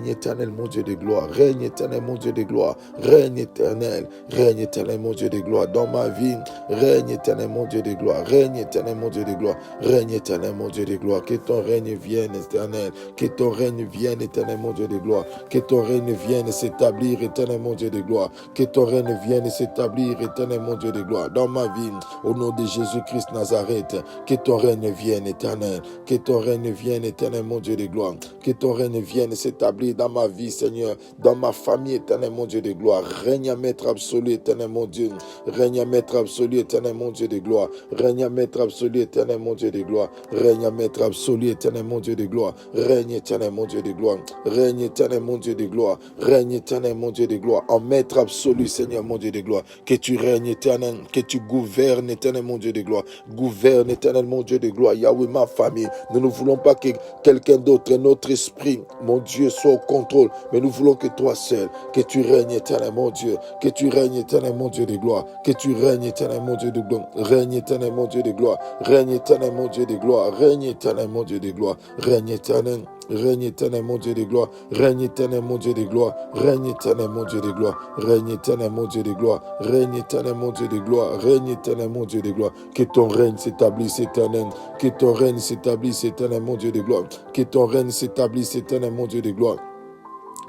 S1: éternel mon Dieu de gloire, règne, éternel mon Dieu de gloire, règne, éternel mon Dieu de gloire, dans ma vie, règne, éternel mon Dieu de gloire, règne, éternel mon Dieu de gloire, règne, éternel mon Dieu de gloire, que ton règne vienne, éternel, que ton règne vienne, éternel mon Dieu de gloire, que ton règne vienne s'établir, éternel mon Dieu de gloire, que ton règne vienne s'établir, éternel mon Dieu de gloire, dans ma vie, au nom de Jésus-Christ Nazareth, que ton règne vienne, éternel, que ton règne vienne, éternel mon Dieu de gloire, que ton règne vienne s'établir dans ma vie, Seigneur, dans ma famille, éternel mon Dieu de gloire, règne à maître absolu, éternel mon Dieu, règne à maître absolu, éternel mon Dieu de gloire, règne à maître absolu, éternel mon Dieu de gloire, règne à maître absolu, éternel mon Dieu de gloire, règne éternel mon Dieu de gloire, règne éternel mon Dieu de gloire, règne éternel mon Dieu de gloire, en maître absolu, Seigneur mon Dieu de gloire, que tu règnes éternel, que tu gouvernes éternel mon Dieu de gloire, gouverne éternel mon Dieu de gloire, Yahweh ma famille, nous ne voulons pas que quelqu'un d'autre, notre esprit, mon Dieu, soit au contrôle, mais nous voulons que toi seul, que tu règnes éternel mon Dieu, que tu règnes éternel mon Dieu de gloire, que tu règnes éternel mon Dieu de gloire, règne éternel mon Dieu de gloire, règne éternel mon Dieu de gloire, règne éternel mon Dieu de gloire, règne éternel. Règne éternel mon Dieu de gloire, règne éternel mon Dieu de gloire, règne éternel mon Dieu de gloire, règne éternel mon Dieu de gloire, règne éternel mon Dieu de gloire, règne éternel mon Dieu de gloire, que ton règne s'établisse éternel, que ton règne s'établisse éternel mon Dieu de gloire, que ton règne s'établisse éternel mon Dieu de gloire.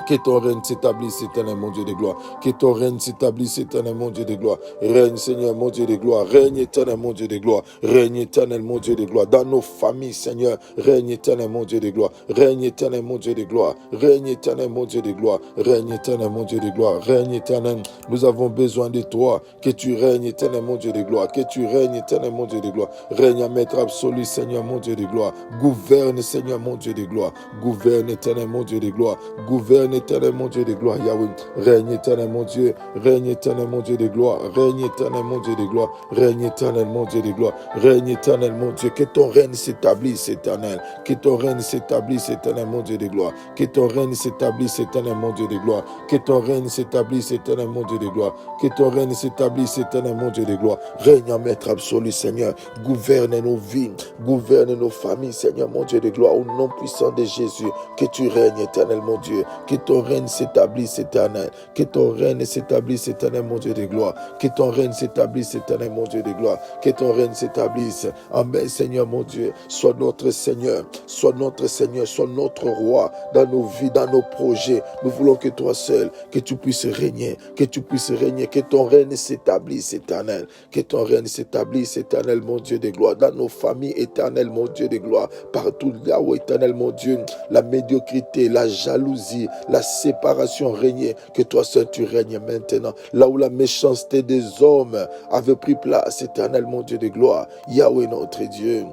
S1: Que ton règne s'établisse, éternel mon Dieu de gloire. Que ton règne s'établisse, éternel mon Dieu de gloire. Règne, Seigneur, mon Dieu de gloire. Règne, éternel mon Dieu de gloire. Règne, éternel mon Dieu de gloire. Dans nos familles, Seigneur. Règne, éternel mon Dieu de gloire. Règne, éternel mon Dieu de gloire. Règne, éternel mon Dieu de gloire. Règne, éternel mon Dieu de gloire. Règne, éternel. Nous avons besoin de toi. Que tu règnes, éternel mon Dieu de gloire. Que tu règnes, éternel mon Dieu de gloire. Règne à maître absolu, Seigneur, mon Dieu de gloire. Gouverne, Seigneur, mon Dieu de gloire. Gouverne, éternel mon Dieu de gloire. Gouverne, éternel mon Dieu de gloire, Yahweh. Règne éternel mon Dieu, règne éternel mon Dieu de gloire, règne éternel mon Dieu de gloire, règne éternel mon Dieu de gloire, règne éternel mon Dieu, que ton règne s'établisse éternel, que ton règne s'établisse éternel mon Dieu de gloire, que ton règne s'établisse éternel mon Dieu de gloire, que ton règne s'établisse éternel mon Dieu de gloire, que ton règne s'établisse éternel mon Dieu de gloire, règne en maître absolu Seigneur, gouverne nos vies, gouverne nos familles Seigneur mon Dieu de gloire, au nom puissant de Jésus, que tu règnes éternel mon Dieu, que ton règne s'établisse éternel, que ton règne s'établisse éternel mon Dieu de gloire, que ton règne s'établisse éternel mon Dieu de gloire, que ton règne s'établisse. Amen Seigneur mon Dieu, sois notre Seigneur, sois notre Seigneur, sois notre roi dans nos vies, dans nos projets. Nous voulons que toi seul, que tu puisses régner, que tu puisses régner, que ton règne s'établisse éternel, que ton règne s'établisse éternel mon Dieu de gloire, dans nos familles éternel mon Dieu de gloire, partout là où éternel mon Dieu, la médiocrité, la jalousie, la séparation régnait, que toi seul tu règnes maintenant. Là où la méchanceté des hommes avait pris place, éternel mon Dieu de gloire, Yahweh notre Dieu,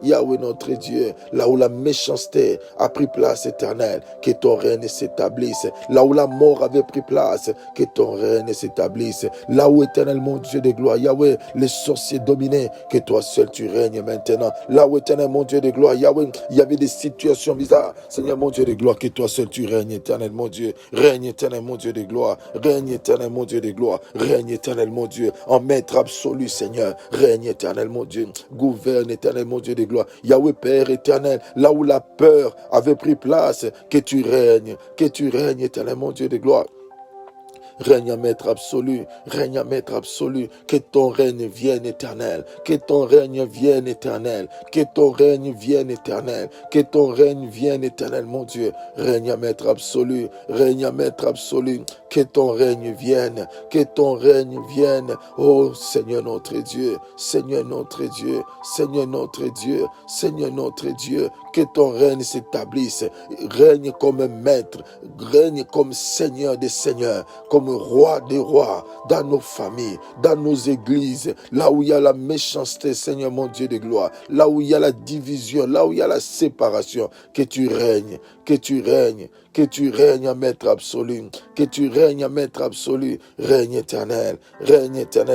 S1: Yahweh notre Dieu, là où la méchanceté a pris place, Éternel, que ton règne s'établisse. Là où la mort avait pris place, que ton règne s'établisse. Là où, Éternel, mon Dieu de gloire, Yahweh, les sorciers dominaient, que toi seul tu règnes maintenant. Là où, Éternel, mon Dieu de gloire, Yahweh, il y avait des situations bizarres. Seigneur, mon Dieu de gloire, que toi seul tu règnes, Éternel, mon Dieu. Règne, Éternel, mon Dieu de gloire. Règne, Éternel, mon Dieu de gloire. Règne, Éternel, mon Dieu, en maître absolu, Seigneur. Règne, Éternel, mon Dieu. Gouverne, Éternel, mon Dieu de gloire. Yahweh, Père éternel, là où la peur avait pris place, que tu règnes, Éternel, mon Dieu de gloire. Règne à maître absolu, règne à maître absolu, que ton règne vienne éternel, que ton règne vienne éternel, que ton règne vienne éternel, que ton règne vienne éternel, mon Dieu, règne à maître absolu, que ton règne vienne, oh Seigneur notre Dieu, Seigneur notre Dieu, Seigneur notre Dieu, Seigneur notre Dieu, que ton règne s'établisse, règne comme maître, règne comme Seigneur des seigneurs, comme roi des rois, dans nos familles, dans nos églises, là où il y a la méchanceté, Seigneur mon Dieu de gloire, là où il y a la division, là où il y a la séparation, que tu règnes, à maître absolu, que tu règnes à maître absolu, règne éternel,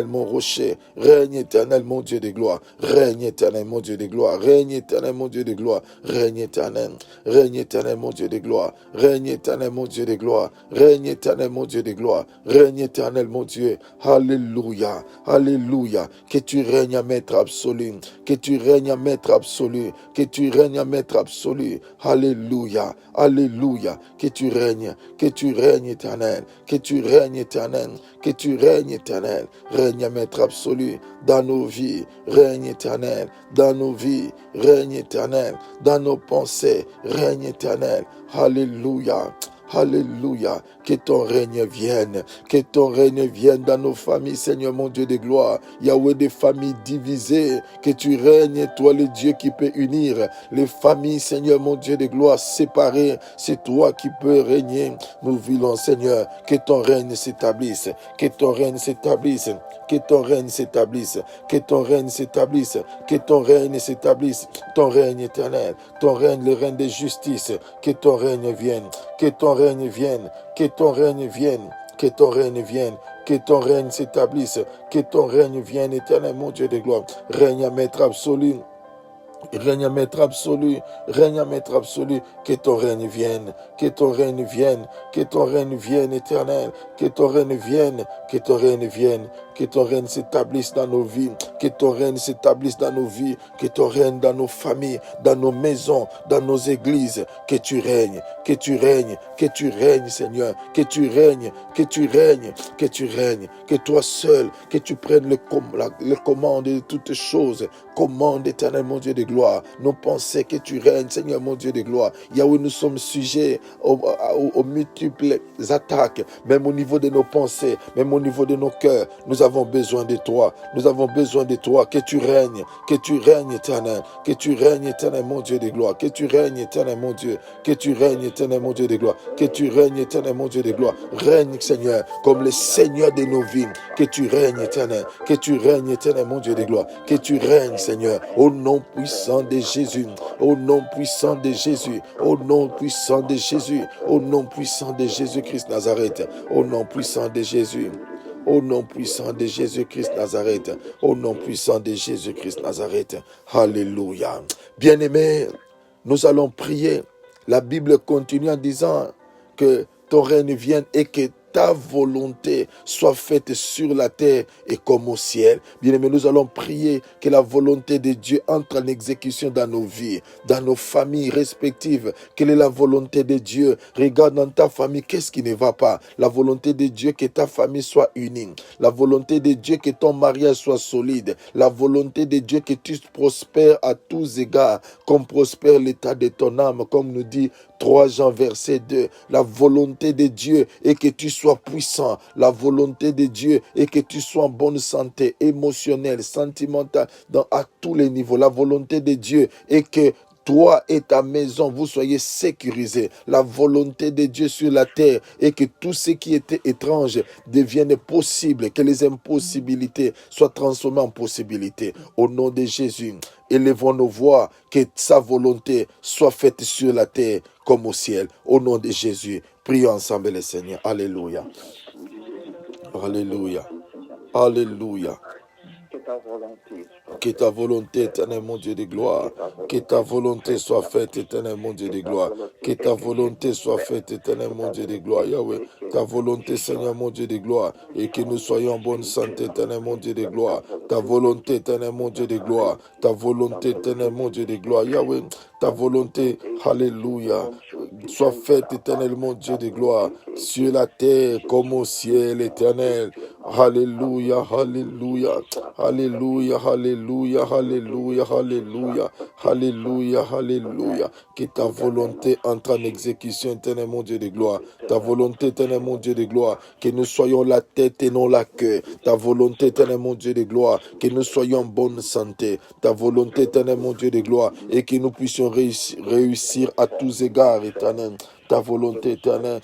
S1: mon rocher, règne éternel, mon Dieu de gloire, règne éternel, mon Dieu de gloire, règne éternel, mon Dieu de gloire, règne éternel, mon Dieu de gloire, règne éternel, mon Dieu de gloire, règne éternel, mon Dieu de gloire, règne éternel, mon Dieu, alléluia, alléluia, que tu règnes à maître absolu, que tu règnes à maître absolu, que tu règnes à maître absolu, alléluia, alléluia, que tu règnes éternel, que tu règnes éternel, que tu règnes éternel, règne à maître absolu dans nos vies, règne éternel dans nos vies, règne éternel dans nos pensées, règne éternel, alléluia. Alléluia, que ton règne vienne dans nos familles, Seigneur mon Dieu de gloire. Yahweh, des familles divisées, que tu règnes, toi le Dieu qui peut unir les familles, Seigneur mon Dieu de gloire, séparées, c'est toi qui peux régner. Nous voulons, Seigneur, que ton règne s'établisse, que ton règne s'établisse, que ton règne s'établisse, que ton règne s'établisse, que ton règne s'établisse, ton règne éternel, ton règne, le règne de justice, que ton règne vienne, que ton règne vienne, que ton règne vienne, que ton règne vienne, que ton règne s'établisse, que ton règne vienne, éternel, mon Dieu de gloire, règne à maître absolu. Règne à maître absolu, que ton règne vienne, que ton règne vienne, que ton règne vienne éternel, que ton règne vienne, que ton règne vienne, que ton règne s'établisse dans nos vies, que ton règne s'établisse dans nos vies, que ton règne dans nos familles, dans nos maisons, dans nos églises, que tu règnes, que tu règnes, que tu règnes, Seigneur, que tu règnes, que tu règnes, que tu règnes, que toi seul, que tu prennes le commande de toutes choses, commande éternel, mon Dieu de gloire, nos pensées, que tu règnes, Seigneur, mon Dieu de gloire. Yahweh, nous sommes sujets aux multiples attaques, même au niveau de nos pensées, même au niveau de nos cœurs. Nous avons besoin de toi, que tu règnes éternel, que tu règnes éternel, mon Dieu de gloire, que tu règnes éternel, mon Dieu, que tu règnes éternel, mon Dieu de gloire, que tu règnes éternel, mon Dieu de gloire. Règne, Seigneur, comme le Seigneur de nos vies, que tu règnes éternel, mon Dieu de gloire, que tu règnes, Seigneur, au nom puissant de Jésus, au nom puissant de Jésus, au nom puissant de Jésus, au nom puissant de Jésus-Christ Nazareth, au nom puissant de Jésus. Au nom puissant de Jésus-Christ Nazareth, au nom puissant de Jésus-Christ Nazareth. Alléluia. Bien-aimés, nous allons prier. La Bible continue en disant que ton règne vienne et que ta volonté soit faite sur la terre et comme au ciel. Bien-aimés, nous allons prier que la volonté de Dieu entre en exécution dans nos vies, dans nos familles respectives. Quelle est la volonté de Dieu? Regarde dans ta famille, qu'est-ce qui ne va pas? La volonté de Dieu que ta famille soit unie. La volonté de Dieu que ton mariage soit solide. La volonté de Dieu que tu prospères à tous égards, comme prospère l'état de ton âme, comme nous dit 3 Jean verset 2. La volonté de Dieu est que tu sois puissant. La volonté de Dieu est que tu sois en bonne santé émotionnelle, sentimentale, à tous les niveaux. La volonté de Dieu est que toi et ta maison, vous soyez sécurisés. La volonté de Dieu sur la terre et que tout ce qui était étrange devienne possible, que les impossibilités soient transformées en possibilités. Au nom de Jésus, élevons nos voix, que sa volonté soit faite sur la terre comme au ciel. Au nom de Jésus, prions ensemble le Seigneur. Alléluia. Alléluia. Alléluia. Que ta volonté, éternel mon Dieu de gloire, que ta volonté soit faite, éternel mon Dieu de gloire, que ta volonté soit faite, éternel mon Dieu de gloire, Yahweh, ta volonté, Seigneur mon Dieu de gloire, et que nous soyons en bonne santé, éternel mon Dieu de gloire, ta volonté, éternel mon Dieu de gloire, ta volonté, éternel mon Dieu de gloire, Yahweh, ta volonté, alléluia, soit faite, éternel mon Dieu de gloire, sur la terre comme au ciel, éternel. Alléluia, alléluia, alléluia, alléluia, alléluia, alléluia, alléluia, alléluia. Que ta volonté entre en exécution, éternel mon Dieu de gloire. Ta volonté, éternel mon Dieu de gloire. Que nous soyons la tête et non la queue. Ta volonté, éternel mon Dieu de gloire. Que nous soyons en bonne santé. Ta volonté, éternel mon Dieu de gloire. Et que nous puissions réussir à tous égards, éternel. Ta volonté éternelle,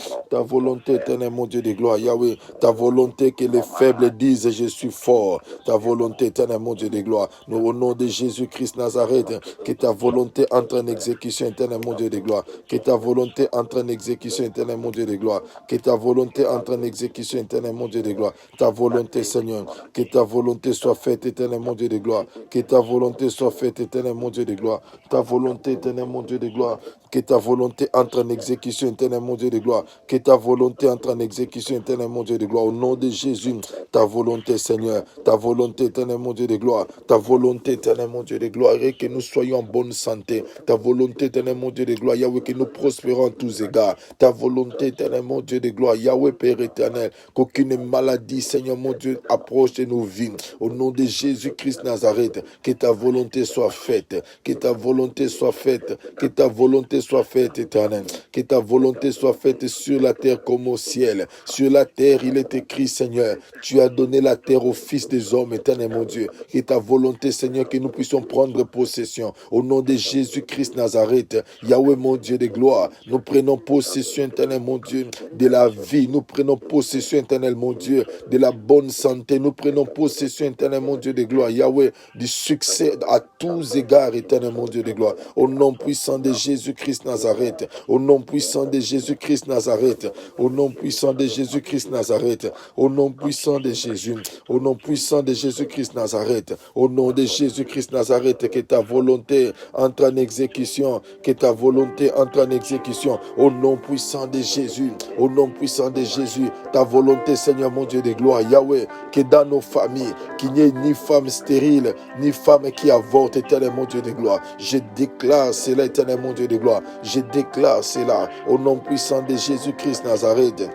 S1: mon Dieu de gloire, Yahweh, ta volonté que les faibles disent, je suis fort, ta volonté éternelle, mon Dieu de gloire, nous au nom de Jésus-Christ Nazareth, que ta volonté entre en exécution, éternel, mon Dieu de gloire, que ta volonté entre en exécution, éternel, mon Dieu de gloire, que ta volonté entre en exécution, éternel, mon Dieu de gloire, ta volonté, Seigneur, que ta volonté soit faite, éternel, mon Dieu de gloire, que ta volonté soit faite, éternel, mon Dieu de gloire, ta volonté, éternel, mon Dieu de gloire, que ta volonté entre en exécution, éternel mon Dieu de gloire. Que ta volonté entre en exécution, éternel mon Dieu de gloire. Au nom de Jésus, ta volonté, Seigneur. Ta volonté, éternel mon Dieu de gloire. Ta volonté, éternel mon Dieu de gloire. Et que nous soyons en bonne santé. Ta volonté, éternel mon Dieu de gloire. Yahweh, que nous prospérons en tous égards. Ta volonté, éternel mon Dieu de gloire. Yahweh, Père éternel. Qu'aucune maladie, Seigneur mon Dieu, approche de nos vies. Au nom de Jésus-Christ Nazareth. Que ta volonté soit faite. Que ta volonté soit faite. Que ta volonté soit faite, éternel. Que ta volonté soit faite sur la terre comme au ciel. Sur la terre, il est écrit, Seigneur, tu as donné la terre aux fils des hommes, éternel mon Dieu. Que ta volonté, Seigneur, que nous puissions prendre possession. Au nom de Jésus-Christ Nazareth, Yahweh, mon Dieu de gloire, nous prenons possession, éternel mon Dieu, de la vie. Nous prenons possession, éternel mon Dieu, de la bonne santé. Nous prenons possession, éternel mon Dieu de gloire. Yahweh, du succès à tous égards, éternel mon Dieu de gloire. Au nom puissant de Jésus-Christ Nazareth, au nom puissant de Jésus-Christ Nazareth, au nom puissant de Jésus-Christ Nazareth, au nom puissant de Jésus, au nom puissant de Jésus-Christ Nazareth, au nom de Jésus-Christ Nazareth, que ta volonté entre en exécution, que ta volonté entre en exécution, au nom puissant de Jésus, au nom puissant de Jésus, ta volonté, Seigneur mon Dieu de gloire, Yahweh, que dans nos familles, qu'il n'y ait ni femme stérile, ni femme qui avorte, éternel mon Dieu de gloire. Je déclare cela, éternel mon Dieu de gloire. Je déclare cela au nom puissant de Jésus-Christ Nazareth.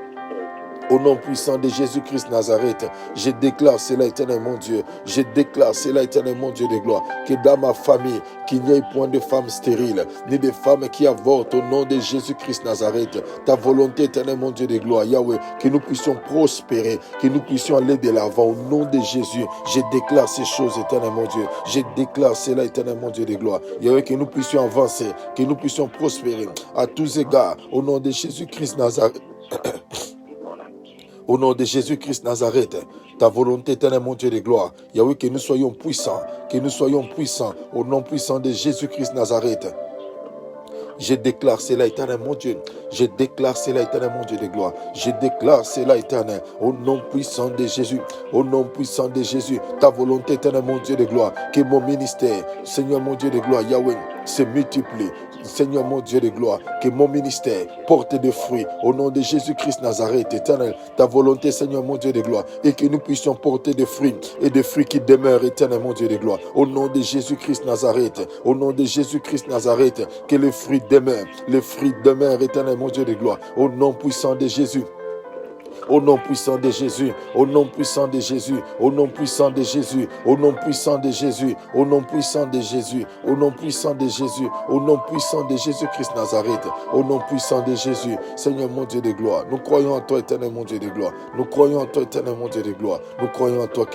S1: Au nom puissant de Jésus-Christ Nazareth, je déclare cela, éternel mon Dieu. Je déclare cela, éternel mon Dieu de gloire. Que dans ma famille, qu'il n'y ait point de femmes stériles, ni de femmes qui avortent au nom de Jésus-Christ Nazareth. Ta volonté, éternel mon Dieu de gloire, Yahweh, que nous puissions prospérer, que nous puissions aller de l'avant au nom de Jésus. Je déclare ces choses, éternel mon Dieu. Je déclare cela, éternel mon Dieu de gloire. Yahweh, que nous puissions avancer, que nous puissions prospérer à tous égards au nom de Jésus-Christ Nazareth. Au nom de Jésus-Christ Nazareth, ta volonté éternelle, mon Dieu de gloire. Yahweh, que nous soyons puissants, au nom puissant de Jésus-Christ Nazareth. Je déclare cela, éternel, mon Dieu. Je déclare cela, éternel, mon Dieu de gloire. Je déclare cela, éternel, au nom puissant de Jésus. Au nom puissant de Jésus. Ta volonté, éternel, mon Dieu de gloire. Que mon ministère, Seigneur, mon Dieu de gloire, Yahweh, se multiplie. Seigneur, mon Dieu de gloire, que mon ministère porte des fruits. Au nom de Jésus-Christ Nazareth, éternel, ta volonté, Seigneur, mon Dieu de gloire. Et que nous puissions porter des fruits. Et des fruits qui demeurent, éternel, mon Dieu de gloire. Au nom de Jésus-Christ Nazareth. Au nom de Jésus-Christ Nazareth. Que les fruits demeurent. Les fruits demeurent, éternel, mon Dieu de gloire. Au nom puissant de Jésus. au nom puissant de Jésus, au nom puissant de Jésus, au nom puissant de Jésus, au nom puissant de Jésus, au nom puissant de Jésus, au nom puissant de Jésus, au nom puissant de Jésus-Christ Nazareth, au nom puissant de Jésus. Seigneur mon Dieu de gloire, nous croyons en toi, éternel mon Dieu de gloire. Nous croyons en toi, éternel mon Dieu de gloire. Nous croyons en toi,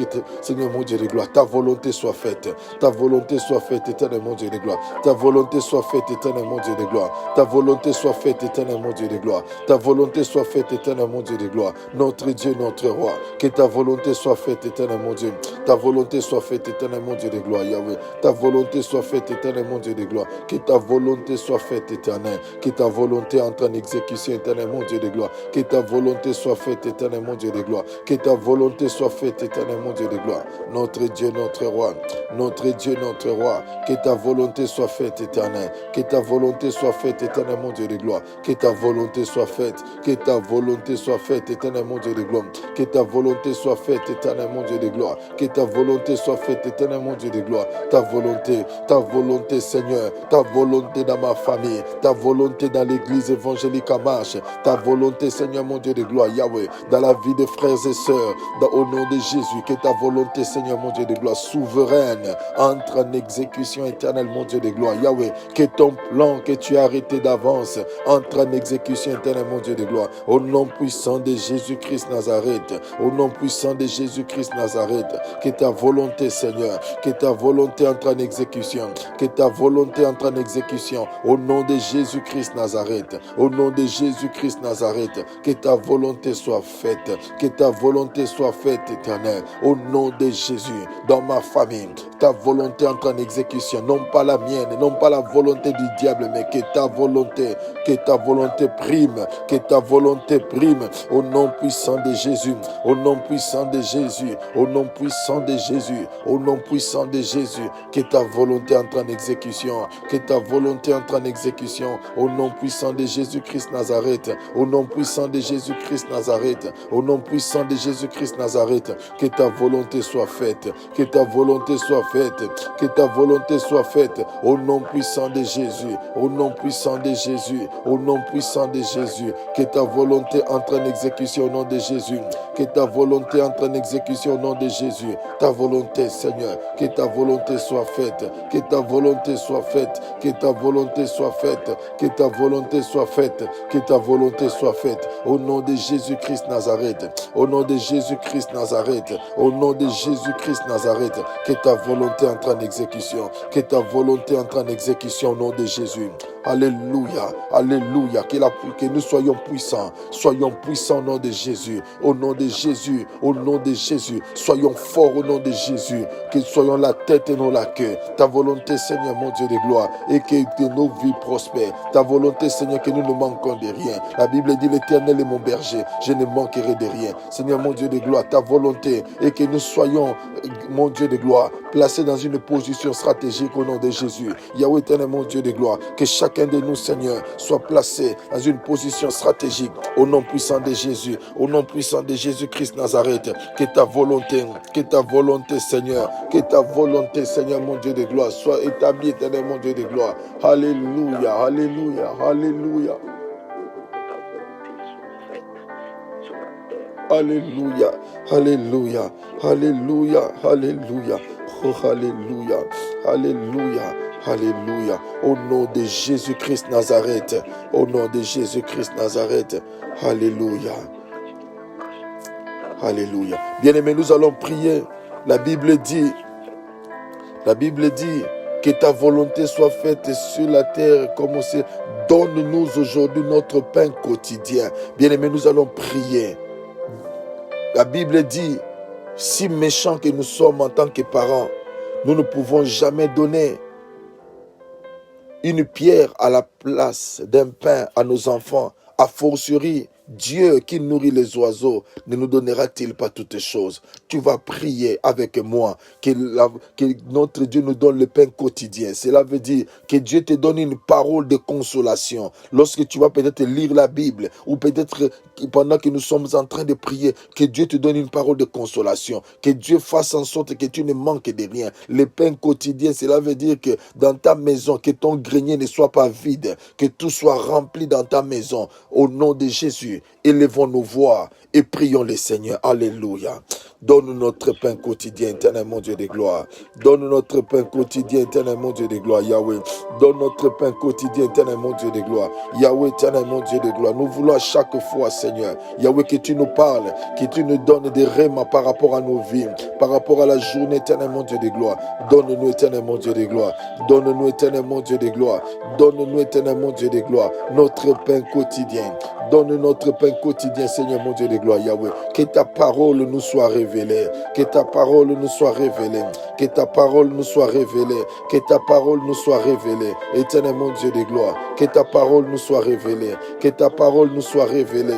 S1: Seigneur mon Dieu de gloire. Ta volonté soit faite. Ta volonté soit faite, éternel mon Dieu de gloire. Ta volonté soit faite, éternel mon Dieu de gloire. Ta volonté soit faite, éternel mon Dieu de gloire. Ta volonté soit faite, éternel mon Dieu de gloire. Notre Dieu, notre roi. Que ta volonté soit faite, éternel mon Dieu. Ta volonté soit faite, éternel mon Dieu de gloire, Yahweh. Ta volonté soit faite, éternel mon Dieu de gloire. Que ta volonté soit faite, éternel. Que ta volonté entre en exécution, éternel mon Dieu de gloire. Que ta volonté soit faite, éternel mon Dieu de gloire. Que ta volonté soit faite, éternel mon Dieu de gloire. Notre Dieu, notre roi. Notre Dieu, notre roi. Que ta volonté soit faite, éternel. Que ta volonté soit faite, éternel mon Dieu de gloire. Que ta volonté soit faite. Que ta volonté soit faite, éternel mon Dieu de gloire. Que ta volonté soit faite, éternel mon Dieu de gloire. Que ta volonté soit faite, éternel mon Dieu de gloire. Ta volonté, Seigneur. Ta volonté dans ma famille. Ta volonté dans l'église évangélique en marche. Ta volonté, Seigneur mon Dieu de gloire, Yahweh, dans la vie des frères et sœurs, au nom de Jésus, que ta volonté, Seigneur mon Dieu de gloire, souveraine, entre en exécution éternelle, mon Dieu de gloire, Yahweh, que ton plan que tu as arrêté d'avance, entre en exécution éternelle, mon Dieu de gloire, au nom puissant de Jésus-Christ Nazareth, au nom puissant de Jésus-Christ Nazareth, que ta volonté, Seigneur, que ta volonté entre en exécution, que ta volonté entre en exécution, au nom de Jésus-Christ Nazareth, au nom de Jésus-Christ Nazareth, que ta volonté soit faite, que ta volonté soit faite, éternel, au nom de Jésus, dans ma famille, ta volonté entre en exécution, non pas la mienne, non pas la volonté du diable, mais que ta volonté prime, que ta volonté prime, au nom puissant de Jésus, au nom puissant de Jésus, au nom puissant de Jésus, au nom puissant de Jésus, que ta volonté entre en exécution, que ta volonté entre en exécution, au nom puissant de Jésus-Christ Nazareth, au nom puissant de Jésus-Christ Nazareth, au nom puissant de Jésus-Christ Nazareth, que ta volonté soit faite, que ta volonté soit faite, que ta volonté soit faite, au nom puissant de Jésus, au nom puissant de Jésus, au nom puissant de Jésus, que ta volonté entre en exécution au nom de Jésus, que ta volonté entre en exécution au nom de Jésus, ta volonté, Seigneur, que ta volonté soit faite, que ta volonté soit faite, que ta volonté soit faite, que ta volonté soit faite, que ta volonté soit faite, au nom de Jésus-Christ Nazareth, au nom de Jésus-Christ Nazareth, au nom de Jésus-Christ Nazareth, que ta volonté entre en exécution, que ta volonté entre en exécution au nom de Jésus. Alléluia, alléluia, que nous soyons puissants au nom de Jésus, au nom de Jésus, au nom de Jésus, soyons forts au nom de Jésus, que soyons la tête et non la queue. Ta volonté, Seigneur, mon Dieu de gloire, et que nos vies prospèrent. Ta volonté, Seigneur, que nous ne manquons de rien. La Bible dit, l'Éternel est mon berger, je ne manquerai de rien. Seigneur, mon Dieu de gloire, ta volonté, et que nous soyons, mon Dieu de gloire, placés dans une position stratégique au nom de Jésus. Yahweh, éternel, mon Dieu de gloire, que chacun de nous, Seigneur, soit placé dans une position stratégique au nom puissant de Jésus, au nom puissant de Jésus-Christ Nazareth. Que ta volonté, Seigneur, que ta volonté, Seigneur, mon Dieu de gloire, soit établie, éternel, mon Dieu de gloire. Alléluia, alléluia, alléluia. Alléluia, alléluia, alléluia, alléluia, oh, alléluia, alléluia, alléluia. Au nom de Jésus-Christ Nazareth, au nom de Jésus-Christ Nazareth, alléluia, alléluia. Bien-aimés, nous allons prier. La Bible dit que ta volonté soit faite sur la terre comme c'est. Donne-nous aujourd'hui notre pain quotidien. Bien-aimés, nous allons prier. La Bible dit, si méchants que nous sommes en tant que parents, nous ne pouvons jamais donner une pierre à la place d'un pain à nos enfants. A fortiori, Dieu qui nourrit les oiseaux ne nous donnera-t-il pas toutes choses? Tu vas prier avec moi que notre Dieu nous donne le pain quotidien. Cela veut dire que Dieu te donne une parole de consolation. Lorsque tu vas peut-être lire la Bible ou peut-être pendant que nous sommes en train de prier, que Dieu te donne une parole de consolation. Que Dieu fasse en sorte que tu ne manques de rien. Le pain quotidien, cela veut dire que dans ta maison, que ton grenier ne soit pas vide, que tout soit rempli dans ta maison. Au nom de Jésus. Jésus, élevons nos voix et prions les Seigneurs. Alléluia. Donne-nous notre pain quotidien, éternel mon Dieu de gloire. Donne-nous notre pain quotidien, éternel mon Dieu de gloire, Yahweh. Donne notre pain quotidien, éternel mon Dieu de gloire. Yahweh, éternel mon Dieu de gloire. Nous voulons à chaque fois, Seigneur, Yahweh, que tu nous parles, que tu nous donnes des rémas par rapport à nos vies, par rapport à la journée, éternel mon Dieu de gloire. Donne-nous, éternel mon Dieu de gloire. Donne-nous, éternel mon Dieu de gloire. Donne-nous, éternel mon Dieu de gloire, notre pain quotidien. Donne notre pain quotidien, Seigneur mon Dieu de gloire, Yahweh. Que ta parole nous soit révélée. Que ta parole nous soit révélée. Que ta parole nous soit révélée. Que ta parole nous soit révélée. Éternel mon Dieu de gloire. Que ta parole nous soit révélée. Que ta parole nous soit révélée.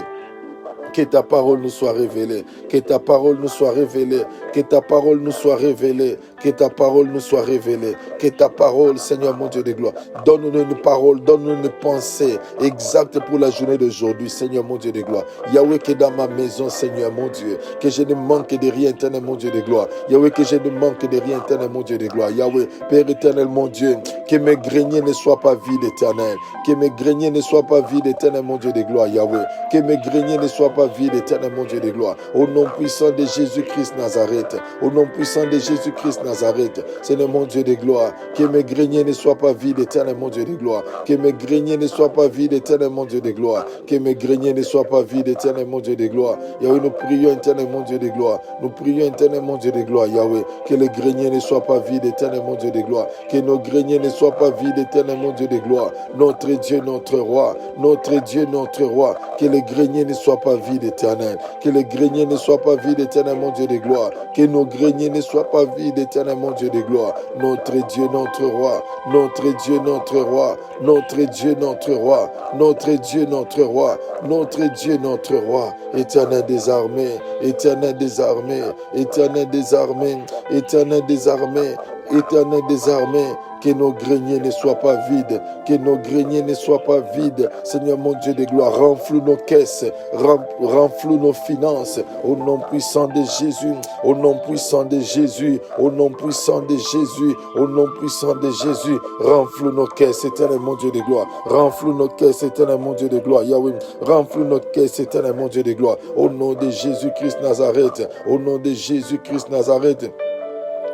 S1: Que ta parole nous soit révélée, que ta parole nous soit révélée, que ta parole nous soit révélée, que ta parole nous soit révélée, que ta parole, Seigneur mon Dieu de gloire, donne-nous une parole, donne-nous une pensée exacte pour la journée d'aujourd'hui, Seigneur mon Dieu de gloire. Yahweh, que dans ma maison, Seigneur mon Dieu, que je ne manque de rien, éternel mon Dieu de gloire. Yahweh, que je ne manque de rien, éternel mon Dieu de gloire. Yahweh, Père éternel mon Dieu, que mes greniers ne soient pas vides, éternel. Que mes greniers ne soient pas vides, éternel mon Dieu de gloire, Yahweh. Que mes greniers ne soient pas vides, éternel mon Dieu de gloire. Au nom puissant de Jésus-Christ Nazareth. Au nom puissant de Jésus-Christ Nazareth. Seigneur mon Dieu de gloire. Que mes greniers ne soient pas vides, éternel mon Dieu de gloire. Que mes greniers ne soient pas vides, éternel mon Dieu de gloire. Que mes greniers ne soient pas vides, éternel mon Dieu de gloire. Yahweh, nous prions, éternel mon Dieu de gloire. Nous prions, éternel mon Dieu de gloire, Yahweh. Que les greniers ne soient pas vides, éternel mon Dieu de gloire. Que nos greniers ne soient pas vides, éternel mon Dieu de gloire. Notre Dieu, notre roi. Notre Dieu, notre roi. Que les greniers ne soient pas vides, éternel. Que les greniers ne soient pas vides, éternel mon Dieu de gloire. Que nos greniers ne soient pas vides, éternel mon Dieu de gloire. Notre Dieu, notre roi. Notre Dieu, notre roi. Notre Dieu, notre roi. Notre Dieu, notre roi. Notre Dieu, notre roi. Éternel des armées. Éternel des armées. Éternel des armées. Éternel des armées. Éternel des armées. Que nos greniers ne soient pas vides, que nos greniers ne soient pas vides. Seigneur mon Dieu de gloire, renfloue nos caisses, renfloue nos finances. Au nom puissant de Jésus, au nom puissant de Jésus, au nom puissant de Jésus, au nom puissant de Jésus, renfloue nos caisses, éternel mon Dieu de gloire. Renfloue nos caisses, éternel mon Dieu de gloire. Yahweh, renfloue nos caisses, éternel mon Dieu de gloire. Au nom de Jésus-Christ Nazareth, au nom de Jésus-Christ Nazareth,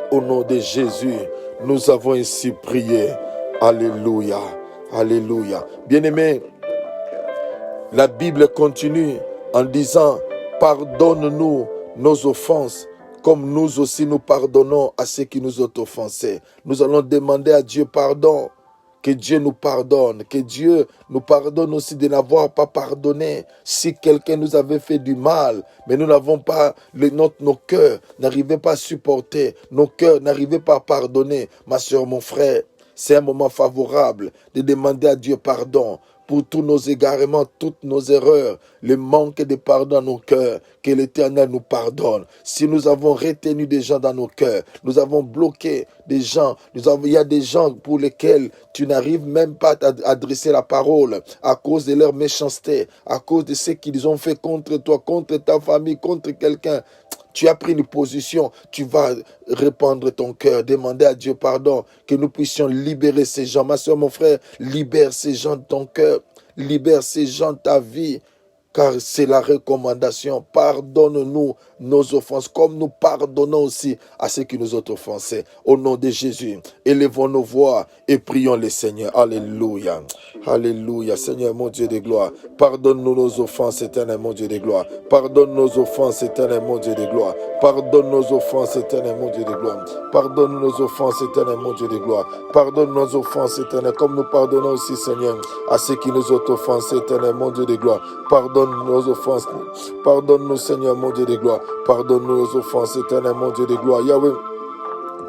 S1: au nom de Jésus. Nous avons ainsi prié. Alléluia. Alléluia. Bien-aimés, la Bible continue en disant, pardonne-nous nos offenses, comme nous aussi nous pardonnons à ceux qui nous ont offensés. Nous allons demander à Dieu pardon. Que Dieu nous pardonne, que Dieu nous pardonne aussi de n'avoir pas pardonné. Si quelqu'un nous avait fait du mal, mais nous n'avons pas, nos cœurs n'arrivaient pas à supporter, nos cœurs n'arrivaient pas à pardonner. Ma soeur, mon frère, c'est un moment favorable de demander à Dieu pardon pour tous nos égarements, toutes nos erreurs, le manque de pardon dans nos cœurs, que l'Éternel nous pardonne. Si nous avons retenu des gens dans nos cœurs, nous avons bloqué des gens, il y a des gens pour lesquels tu n'arrives même pas à adresser la parole à cause de leur méchanceté, à cause de ce qu'ils ont fait contre toi, contre ta famille, contre quelqu'un. Tu as pris une position, tu vas répandre ton cœur, demander à Dieu pardon, que nous puissions libérer ces gens. Ma soeur, mon frère, libère ces gens de ton cœur, libère ces gens de ta vie, car c'est la recommandation. Pardonne-nous nos offenses, comme nous pardonnons aussi à ceux qui nous ont offensés. Au nom de Jésus, élevons nos voix et prions le Seigneur. Alléluia. Alléluia. Seigneur, mon Dieu de gloire, pardonne-nous nos offenses, éternel, mon Dieu de gloire. Pardonne nos offenses, éternel, mon Dieu de gloire. Pardonne nos offenses, éternel, mon Dieu de gloire. Pardonne nos offenses, éternel, mon Dieu de gloire. Pardonne nos offenses, éternel, comme nous pardonnons aussi, Seigneur, à ceux qui nous ont offensés, éternel, mon Dieu de gloire. Pardonne nos offenses. Pardonne-nous, Seigneur, mon Dieu de gloire. Pardonne-nous nos offenses, éternel, mon Dieu de gloire. Yahweh,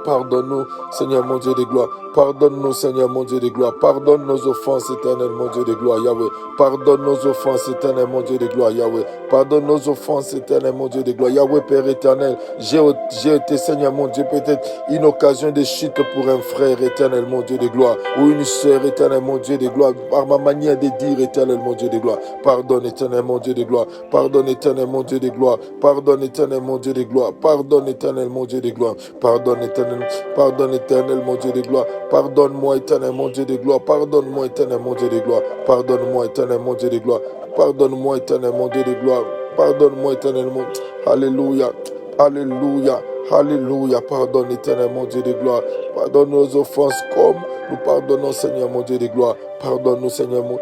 S1: pardonne-nous, Seigneur, mon Dieu de gloire. Pardonne-nous, Seigneur, mon Dieu de gloire. Pardonne nos offenses, éternel, mon Dieu de gloire, Yahweh. Pardonne nos offenses, éternel, mon Dieu de gloire, Yahweh. Pardonne nos offenses, éternel, mon Dieu de gloire. Yahweh, Père éternel, j'ai été, Seigneur, mon Dieu, peut-être une occasion de chute pour un frère, éternel, mon Dieu de gloire, ou une sœur, éternel, mon Dieu de gloire, par ma manière de dire, éternel, mon Dieu de gloire. Pardonne, éternel, mon Dieu de gloire. Pardonne, éternel, mon Dieu de gloire. Pardonne, éternel, mon Dieu de gloire. Pardonne, éternel, mon Dieu de gloire. Pardonne, éternel, mon Dieu de gloire. Pardonne-moi, éternel, mon Dieu de gloire. Pardonne-moi, éternel, mon Dieu de gloire. Pardonne-moi, éternel, mon Dieu de gloire. Pardonne-moi, éternel mon Dieu de gloire. Pardonne-moi, éternellement. Alléluia. Alléluia. Alléluia. Pardonne, éternel mon Dieu de gloire. Pardonne nos offenses comme nous pardonnons, Seigneur mon Dieu de gloire. Pardonne-nous, Seigneur mon...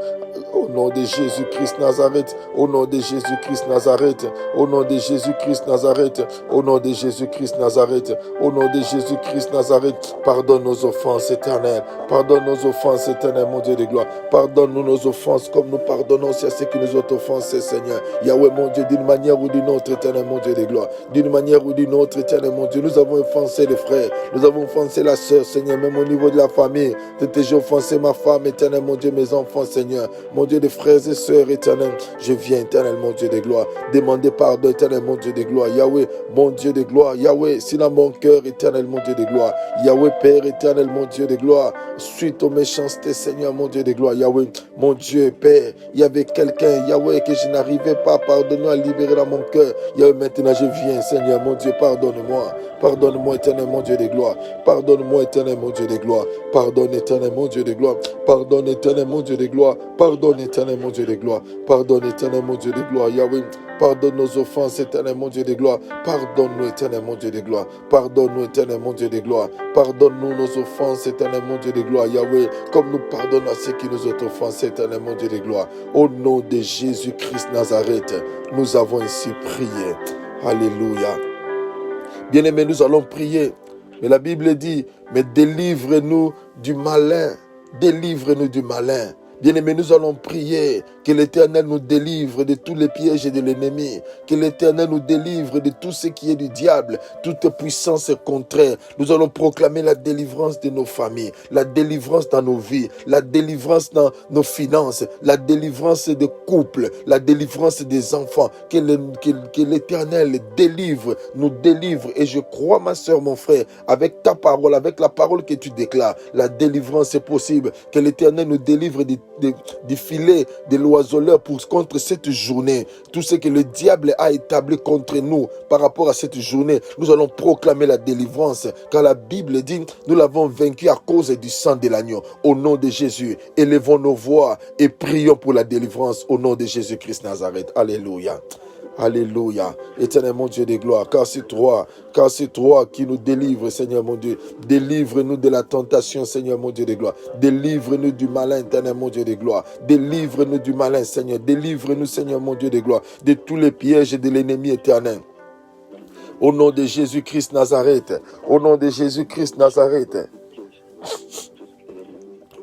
S1: Au nom de Jésus-Christ Nazareth, au nom de Jésus-Christ Nazareth, au nom de Jésus-Christ Nazareth, au nom de Jésus-Christ Nazareth, au nom de Jésus-Christ Nazareth, pardonne nos offenses éternelles, pardonne nos offenses éternelles, mon Dieu de gloire, pardonne-nous nos offenses comme nous pardonnons aussi à ceux qui nous ont offensés, Seigneur. Yahweh, mon Dieu, d'une manière ou d'une autre, éternel, mon Dieu de gloire, d'une manière ou d'une autre, éternel, mon Dieu, nous avons offensé les frères, nous avons offensé la sœur, Seigneur, même au niveau de la famille, j'ai offensé ma femme, éternel, mon Dieu, mes enfants, Seigneur, mon Dieu de frères et sœurs, éternel, je viens, éternel, mon Dieu de gloire, demander pardon, éternel, mon Dieu de gloire, Yahweh, mon Dieu de gloire, Yahweh, s'il a mon cœur, éternel, mon Dieu de gloire, Yahweh, Père, éternel, mon Dieu de gloire, suite aux méchancetés, Seigneur, mon Dieu de gloire, Yahweh, mon Dieu, Père, il y avait quelqu'un, Yahweh, que je n'arrivais pas, pardonne-moi, à libérer dans mon cœur, Yahweh, maintenant je viens, Seigneur, mon Dieu, pardonne-moi, pardonne-moi, éternel, mon Dieu de gloire, pardonne-moi, éternel, mon Dieu de gloire, pardonne, éternel, mon Dieu de gloire, pardonne, éternel, mon Dieu de gloire, pardonne, éternel, mon Dieu de gloire, pardonne, éternel, mon Dieu de gloire, Yahweh, pardonne nos offenses, éternel, mon Dieu de gloire, pardonne-nous, éternel, mon Dieu de gloire, pardonne-nous, éternel, mon Dieu de gloire, pardonne-nous nos offenses, éternel, mon Dieu de gloire, Yahweh, comme nous pardonnons à ceux qui nous ont offensés, éternel, mon Dieu de gloire, au nom de Jésus-Christ Nazareth, nous avons ainsi prié. Alléluia. Bien-aimés, nous allons prier, mais la Bible dit, mais délivre-nous du malin, délivre-nous du malin. Bien-aimés, nous allons prier que l'Éternel nous délivre de tous les pièges de l'ennemi, que l'Éternel nous délivre de tout ce qui est du diable, toute puissance contraire. Nous allons proclamer la délivrance de nos familles, la délivrance dans nos vies, la délivrance dans nos finances, la délivrance des couples, la délivrance des enfants. Que l'Éternel délivre, nous délivre. Et je crois, ma soeur, mon frère, avec ta parole, avec la parole que tu déclares, la délivrance est possible. Que l'Éternel nous délivre du filet de l'oiseleur contre cette journée. Tout ce que le diable a établi contre nous par rapport à cette journée, nous allons proclamer la délivrance. Car la Bible dit, nous l'avons vaincu à cause du sang de l'agneau. Au nom de Jésus, élevons nos voix et prions pour la délivrance au nom de Jésus-Christ Nazareth. Alléluia. Alléluia. Éternel mon Dieu de gloire, car c'est toi qui nous délivre, Seigneur mon Dieu. Délivre-nous de la tentation, Seigneur mon Dieu de gloire. Délivre-nous du malin, éternel mon Dieu de gloire. Délivre-nous du malin, Seigneur. Délivre-nous, Seigneur mon Dieu de gloire, de tous les pièges de l'ennemi éternel. Au nom de Jésus-Christ Nazareth. Au nom de Jésus-Christ Nazareth.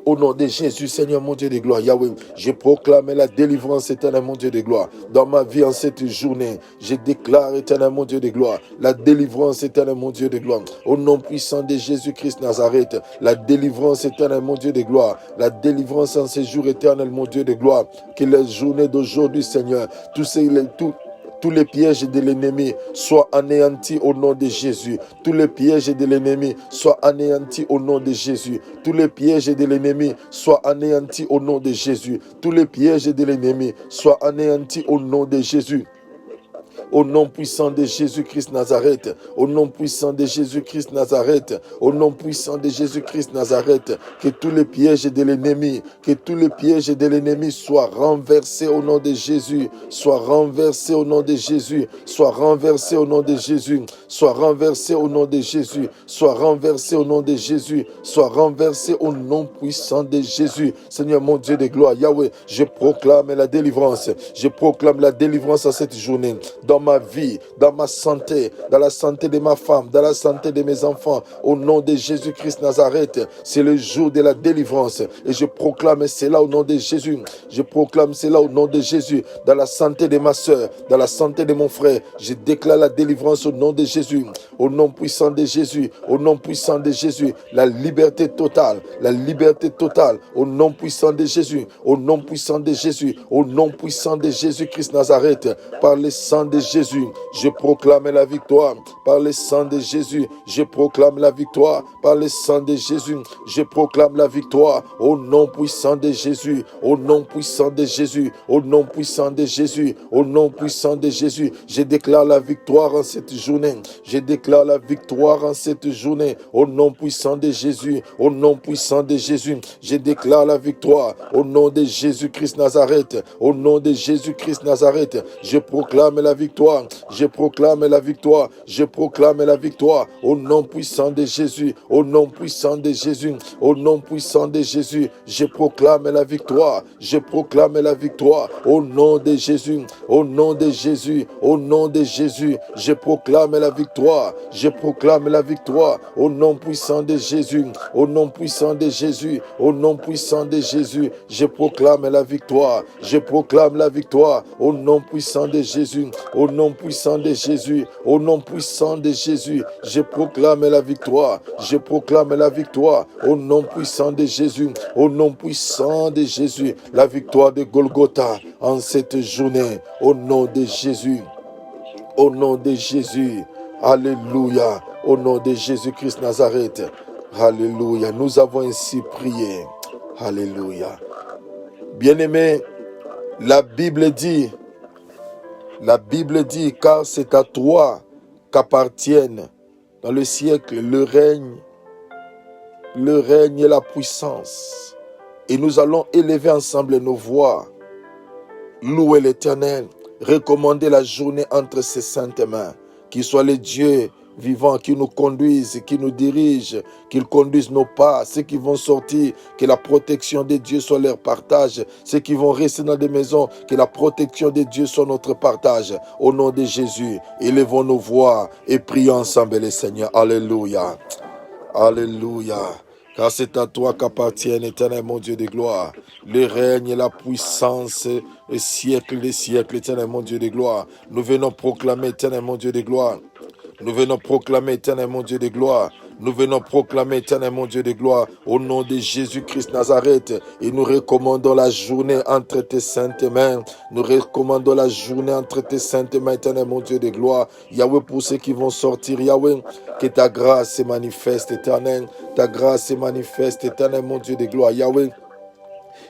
S1: Au nom de Jésus, Seigneur mon Dieu de gloire, Yahweh, je proclame la délivrance, éternel mon Dieu de gloire. Dans ma vie en cette journée, je déclare, éternel mon Dieu de gloire, la délivrance, éternel mon Dieu de gloire. Au nom puissant de Jésus-Christ Nazareth, la délivrance, éternel mon Dieu de gloire. La délivrance en ces jours, éternel mon Dieu de gloire. Que les journées d'aujourd'hui, Seigneur, tous les pièges de l'ennemi soient anéantis au nom de Jésus. Tous les pièges de l'ennemi soient anéantis au nom de Jésus. Tous les pièges de l'ennemi soient anéantis au nom de Jésus. Tous les pièges de l'ennemi soient anéantis au nom de Jésus. Au nom puissant de Jésus-Christ Nazareth, au nom puissant de Jésus-Christ Nazareth, au nom puissant de Jésus-Christ Nazareth, que tous les pièges de l'ennemi, soient renversés au nom de Jésus, soient renversés au nom de Jésus, soient renversés au nom de Jésus, soient renversés au nom de Jésus, soient renversés au nom de Jésus, soient renversés au nom puissant de Jésus. Seigneur mon Dieu de gloire, Yahweh, je proclame la délivrance à cette journée. Dans ma vie, dans ma santé, dans la santé de ma femme, dans la santé de mes enfants, au nom de Jésus-Christ Nazareth, c'est le jour de la délivrance et je proclame cela au nom de Jésus. Je proclame cela au nom de Jésus, dans la santé de ma soeur, dans la santé de mon frère, je déclare la délivrance au nom de Jésus, au nom puissant de Jésus, au nom puissant de Jésus, la liberté totale, au nom puissant de Jésus, au nom puissant de Jésus, au nom puissant de Jésus-Christ Nazareth, par le sang de Jésus, je proclame la victoire. Par le sang de Jésus, je proclame la victoire. Par le sang de Jésus, je proclame la victoire. Au nom puissant de Jésus, au nom puissant de Jésus, au nom puissant de Jésus, au nom puissant de Jésus, je déclare la victoire en cette journée. Je déclare la victoire en cette journée. Au nom puissant de Jésus, au nom puissant de Jésus, je déclare la victoire. Au nom de Jésus-Christ Nazareth, au nom de Jésus-Christ Nazareth, je proclame la victoire. Je proclame la victoire. Je proclame la victoire. Au nom puissant de Jésus, au nom puissant de Jésus, au nom puissant de Jésus, je proclame la victoire. Je proclame la victoire. Au nom de Jésus, au nom de Jésus, au nom de Jésus, je proclame la victoire. Je proclame la victoire. Au nom puissant de Jésus, au nom puissant de Jésus, au nom puissant de Jésus, je proclame la victoire. Je proclame la victoire. Au nom puissant de Jésus, au nom puissant de Jésus, au nom puissant de Jésus, je proclame la victoire. Je proclame la victoire. Au nom puissant de Jésus, au nom puissant de Jésus, la victoire de Golgotha en cette journée. Au nom de Jésus, au nom de Jésus, alléluia, au nom de Jésus-Christ Nazareth, alléluia. Nous avons ainsi prié, alléluia. Bien-aimés, la Bible dit, car c'est à toi qu'appartiennent dans le siècle le règne et la puissance. Et nous allons élever ensemble nos voix, louer l'Éternel, recommander la journée entre ses saintes mains. Qu'il soit le Dieu vivant qui nous conduise, qui nous dirige, qu'il conduise nos pas, ceux qui vont sortir, que la protection de Dieu soit leur partage, ceux qui vont rester dans des maisons, que la protection de Dieu soit notre partage. Au nom de Jésus, élevons nos voix et prions ensemble le Seigneur. Alléluia. Alléluia. Car c'est à toi qu'appartiennent, éternel mon Dieu de gloire, le règne et la puissance, le siècle des siècles, éternel mon Dieu de gloire. Nous venons proclamer, éternel mon Dieu de gloire. Nous venons proclamer, éternel mon Dieu de gloire. Nous venons proclamer, éternel mon Dieu de gloire, au nom de Jésus-Christ Nazareth. Et nous recommandons la journée entre tes saintes mains. Nous recommandons la journée entre tes saintes mains, éternel mon Dieu de gloire. Yahweh, pour ceux qui vont sortir, Yahweh, que ta grâce se manifeste, éternel. Ta grâce se manifeste, éternel mon Dieu de gloire. Yahweh,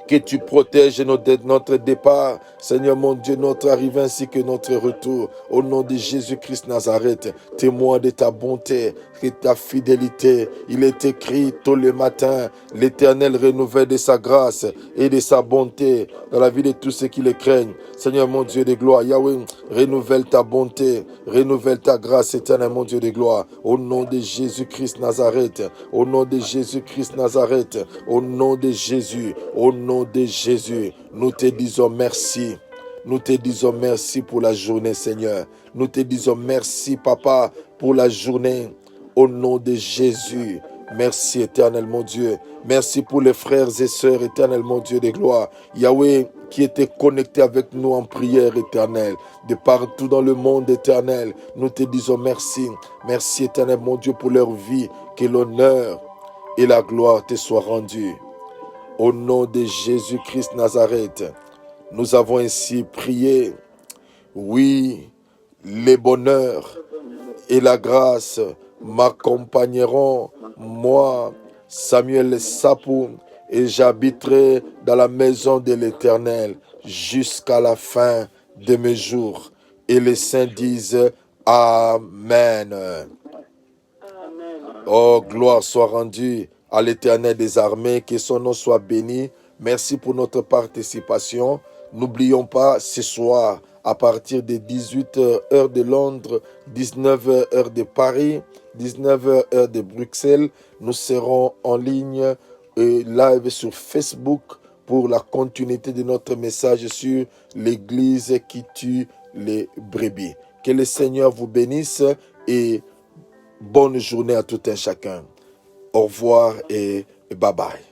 S1: que tu protèges notre départ, Seigneur mon Dieu, notre arrivée ainsi que notre retour. Au nom de Jésus-Christ Nazareth, témoin de ta bonté et ta fidélité. Il est écrit tôt le matin, l'Éternel renouvelle de sa grâce et de sa bonté dans la vie de tous ceux qui le craignent. Seigneur mon Dieu de gloire, Yahweh, renouvelle ta bonté, renouvelle ta grâce, éternel mon Dieu de gloire. Au nom de Jésus-Christ Nazareth, au nom de Jésus-Christ Nazareth, au nom de Jésus, au nom de Jésus, nous te disons merci. Nous te disons merci pour la journée, Seigneur. Nous te disons merci, Papa, pour la journée. Au nom de Jésus, merci, éternel mon Dieu. Merci pour les frères et sœurs, éternel mon Dieu de gloire. Yahweh, qui étaient connectés avec nous en prière éternelle, de partout dans le monde éternel. Nous te disons merci. Merci, éternel mon Dieu, pour leur vie. Que l'honneur et la gloire te soient rendus. Au nom de Jésus-Christ Nazareth, nous avons ainsi prié. Oui, les bonheurs et la grâce m'accompagneront, moi, Samuel Sapou, et j'habiterai dans la maison de l'Éternel jusqu'à la fin de mes jours. Et les saints disent Amen. Oh, gloire soit rendue à l'Éternel des armées, que son nom soit béni. Merci pour notre participation. N'oublions pas, ce soir, à partir de 18h heure de Londres, 19h heure de Paris, 19h heure de Bruxelles, nous serons en ligne et live sur Facebook pour la continuité de notre message sur l'Église qui tue les brebis. Que le Seigneur vous bénisse et bonne journée à tout un chacun. Au revoir et bye bye.